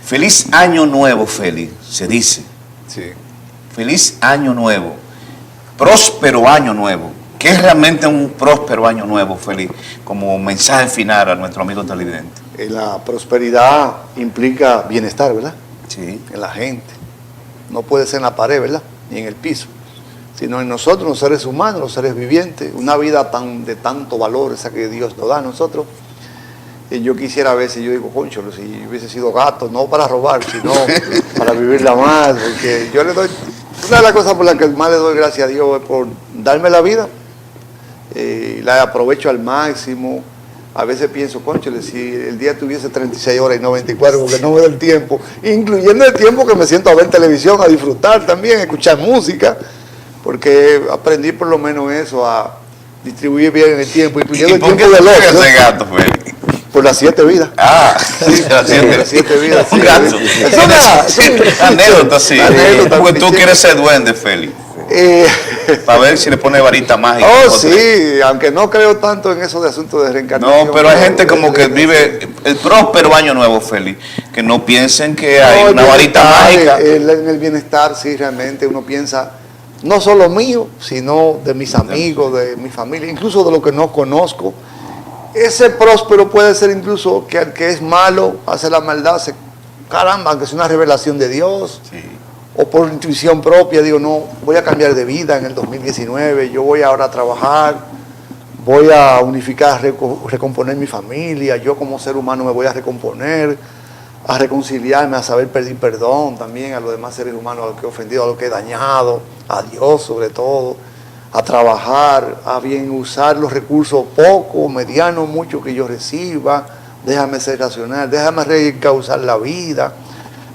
Feliz año nuevo, Félix, se dice. Sí. Feliz año nuevo, próspero año nuevo. ¿Qué es realmente un próspero año nuevo, Félix? Como mensaje final a nuestro amigo televidente. La prosperidad implica bienestar, ¿verdad? Sí. En la gente. No puede ser en la pared, ¿verdad? Ni en el piso. Sino en nosotros, los seres humanos, los seres vivientes. Una vida de tanto valor, esa que Dios nos da a nosotros. Y yo quisiera a veces, yo digo, concho, si hubiese sido gato, no para robar, sino para vivirla más. Porque yo le doy... Una de las cosas por las que más le doy gracias a Dios es por darme la vida. La aprovecho al máximo. A veces pienso, cónchale, si el día tuviese 36 horas y no 24, porque no me da el tiempo, incluyendo el tiempo que me siento a ver televisión, a disfrutar también, a escuchar música, porque aprendí por lo menos eso, a distribuir bien el tiempo, incluyendo el tiempo del otro. Gato, Félix? Por las 7 vidas. Ah, sí, las 7 vidas. Un gato. Es una anécdota, sí. Porque tú quieres ser duende, Félix. Para ver si le pone varita mágica. Oh, sí, aunque no creo tanto en eso de asuntos de reencarnación. No, pero hay gente como que vive el próspero año nuevo, Félix, que no piensen que hay una varita mágica. En el bienestar, sí, realmente uno piensa, no solo mío, sino de mis amigos, de mi familia, incluso de lo que no conozco. Ese próspero puede ser incluso que al que es malo, hace la maldad, caramba, aunque es una revelación de Dios. Sí. O por intuición propia, digo, no, voy a cambiar de vida en el 2019, yo voy ahora a trabajar, voy a unificar, recomponer mi familia, yo como ser humano me voy a recomponer, a reconciliarme, a saber pedir perdón también a los demás seres humanos, a los que he ofendido, a los que he dañado, a Dios sobre todo, a trabajar, a bien usar los recursos poco, mediano, mucho que yo reciba, déjame ser racional, déjame reencauzar la vida.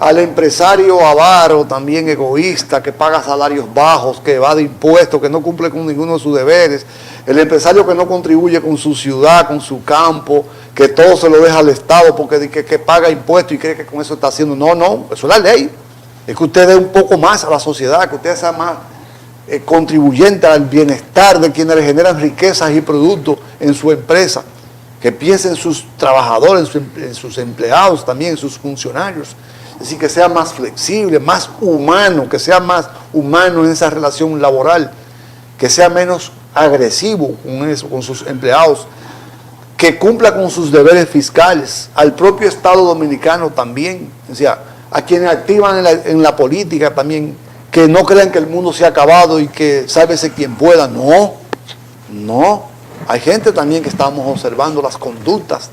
Al empresario avaro, también egoísta, que paga salarios bajos, que evade impuestos, que no cumple con ninguno de sus deberes. El empresario que no contribuye con su ciudad, con su campo, que todo se lo deja al Estado porque que paga impuestos y cree que con eso está haciendo. No, no, eso es la ley. Es que usted dé un poco más a la sociedad, que usted sea más contribuyente al bienestar de quienes le generan riquezas y productos en su empresa. Que piense en sus trabajadores, en sus empleados también, en sus funcionarios. Es decir, que sea más flexible, más humano, que sea más humano en esa relación laboral, que sea menos agresivo con eso, con sus empleados, que cumpla con sus deberes fiscales, al propio Estado dominicano también, o sea, a quienes activan en la política también, que no crean que el mundo se ha acabado y que sálvese quien pueda. No, no. Hay gente también que estamos observando las conductas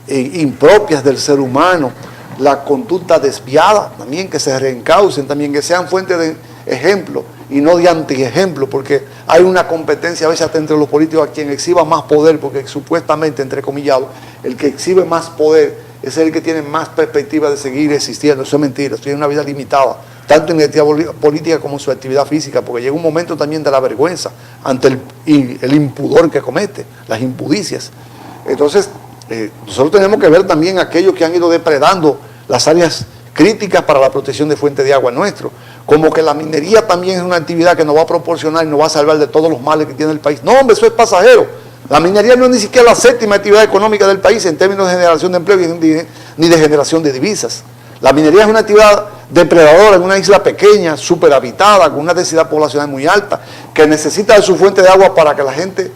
impropias del ser humano, la conducta desviada también, que se reencaucen también, que sean fuente de ejemplo y no de antiejemplo, porque hay una competencia a veces hasta entre los políticos a quien exhiba más poder, porque supuestamente, entrecomillado, el que exhibe más poder es el que tiene más perspectiva de seguir existiendo. Eso es mentira, tiene una vida limitada, tanto en la actividad política como en su actividad física, porque llega un momento también de la vergüenza ante el impudor que comete, las impudicias. Entonces, nosotros tenemos que ver también aquellos que han ido depredando las áreas críticas para la protección de fuentes de agua nuestro, como que la minería también es una actividad que nos va a proporcionar y nos va a salvar de todos los males que tiene el país. No, hombre, eso es pasajero. La minería no es ni siquiera la séptima actividad económica del país en términos de generación de empleo ni de generación de divisas. La minería es una actividad depredadora en una isla pequeña, superhabitada, con una densidad poblacional muy alta, que necesita de su fuente de agua para que la gente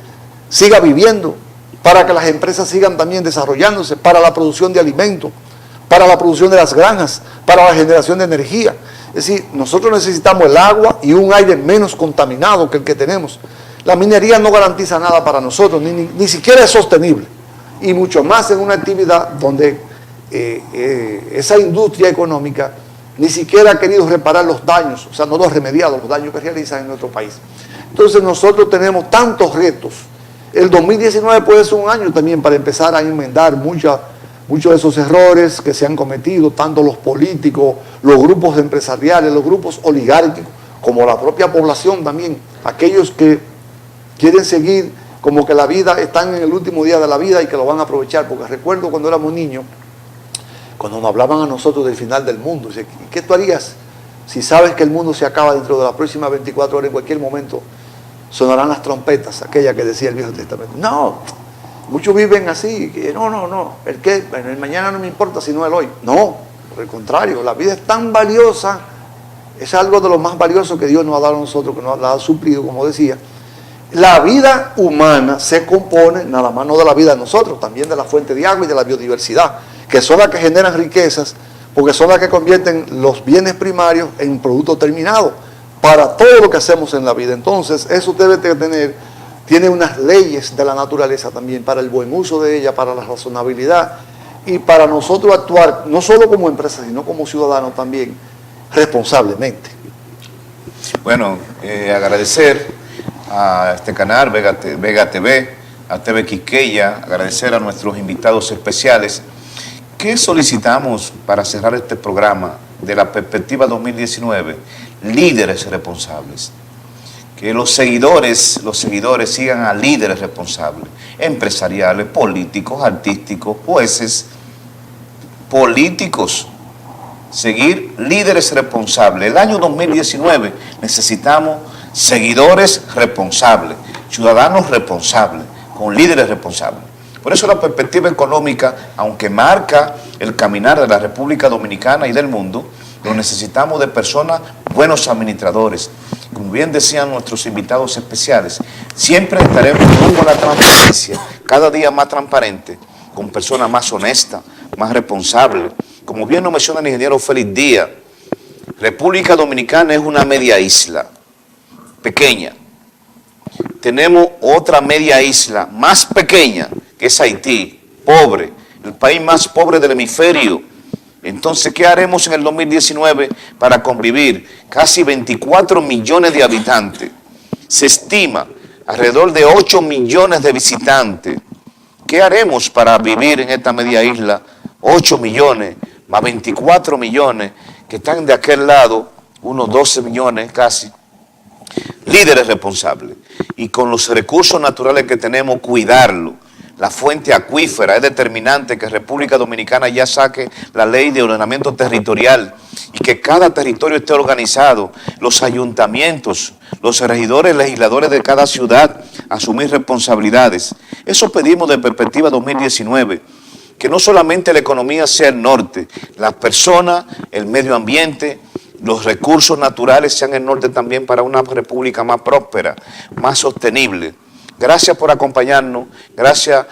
siga viviendo, para que las empresas sigan también desarrollándose, para la producción de alimentos, para la producción de las granjas, para la generación de energía. Es decir, nosotros necesitamos el agua y un aire menos contaminado que el que tenemos. La minería no garantiza nada para nosotros, ni siquiera es sostenible. Y mucho más en una actividad donde esa industria económica ni siquiera ha querido reparar los daños, o sea, no los ha remediado, los daños que realizan en nuestro país. Entonces nosotros tenemos tantos retos. El 2019 puede ser un año también para empezar a enmendar muchos de esos errores que se han cometido, tanto los políticos, los grupos empresariales, los grupos oligárquicos, como la propia población también, aquellos que quieren seguir como que la vida, están en el último día de la vida y que lo van a aprovechar, porque recuerdo cuando éramos niños, cuando nos hablaban a nosotros del final del mundo, dice, ¿qué tú harías si sabes que el mundo se acaba dentro de las próximas 24 horas, en cualquier momento sonarán las trompetas, aquella que decía el Viejo Testamento? No, muchos viven así, que no, el mañana no me importa sino el hoy. No, por el contrario, la vida es tan valiosa, es algo de lo más valioso que Dios nos ha dado a nosotros, que nos ha suplido, como decía, La vida humana se compone nada más no de la vida de nosotros, también de la fuente de agua y de la biodiversidad, que son las que generan riquezas, porque son las que convierten los bienes primarios en productos terminados para todo lo que hacemos en la vida. Entonces, eso debe tiene unas leyes de la naturaleza también para el buen uso de ella, para la razonabilidad y para nosotros actuar no solo como empresas, sino como ciudadanos también responsablemente. Bueno, agradecer a este canal, Vega TV, a TV Quisqueya, agradecer a nuestros invitados especiales. ¿Qué solicitamos para cerrar este programa de la perspectiva 2019? Líderes responsables. Que los seguidores sigan a líderes responsables, empresariales, políticos, artísticos, jueces, políticos. Seguir líderes responsables. El año 2019 necesitamos seguidores responsables, ciudadanos responsables, con líderes responsables. Por eso la perspectiva económica, aunque marca el caminar de la República Dominicana y del mundo, lo necesitamos de personas, buenos administradores. Como bien decían nuestros invitados especiales, siempre estaremos rumbo a la transparencia, cada día más transparente, con personas más honestas, más responsables. Como bien nos menciona el ingeniero Félix Díaz, República Dominicana es una media isla, pequeña. Tenemos otra media isla más pequeña, que es Haití, pobre, el país más pobre del hemisferio. Entonces, ¿qué haremos en el 2019 para convivir? Casi 24 millones de habitantes. Se estima alrededor de 8 millones de visitantes. ¿Qué haremos para vivir en esta media isla? 8 millones más 24 millones que están de aquel lado, unos 12 millones casi. Líderes responsables. Y con los recursos naturales que tenemos, cuidarlo. La fuente acuífera es determinante que República Dominicana ya saque la ley de ordenamiento territorial y que cada territorio esté organizado, los ayuntamientos, los regidores, legisladores de cada ciudad, asumir responsabilidades. Eso pedimos de perspectiva 2019, que no solamente la economía sea el norte, las personas, el medio ambiente, los recursos naturales sean el norte también para una república más próspera, más sostenible. Gracias por acompañarnos, gracias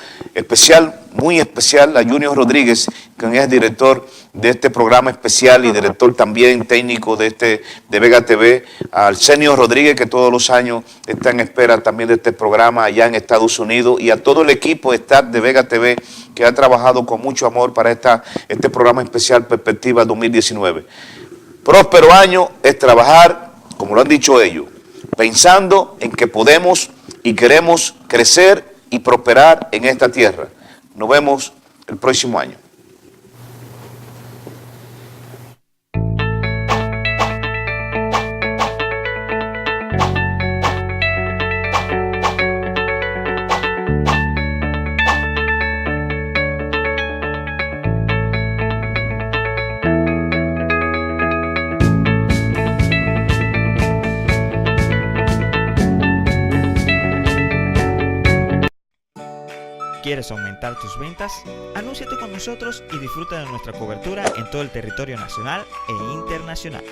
muy especial a Junior Rodríguez, quien es director de este programa especial y director también técnico de Vega TV, al Senior Rodríguez, que todos los años está en espera también de este programa allá en Estados Unidos, y a todo el equipo de staff de Vega TV, que ha trabajado con mucho amor para este programa especial Perspectiva 2019. Próspero año es trabajar, como lo han dicho ellos, pensando en que podemos y queremos crecer y prosperar en esta tierra. Nos vemos el próximo año. ¿Quieres aumentar tus ventas? Anúnciate con nosotros y disfruta de nuestra cobertura en todo el territorio nacional e internacional,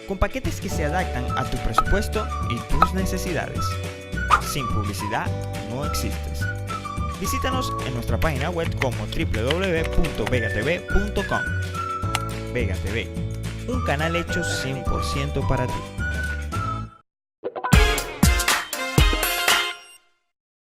con paquetes que se adaptan a tu presupuesto y tus necesidades. Sin publicidad no existes. Visítanos en nuestra página web como www.vegatv.com. Vega TV, un canal hecho 100% para ti.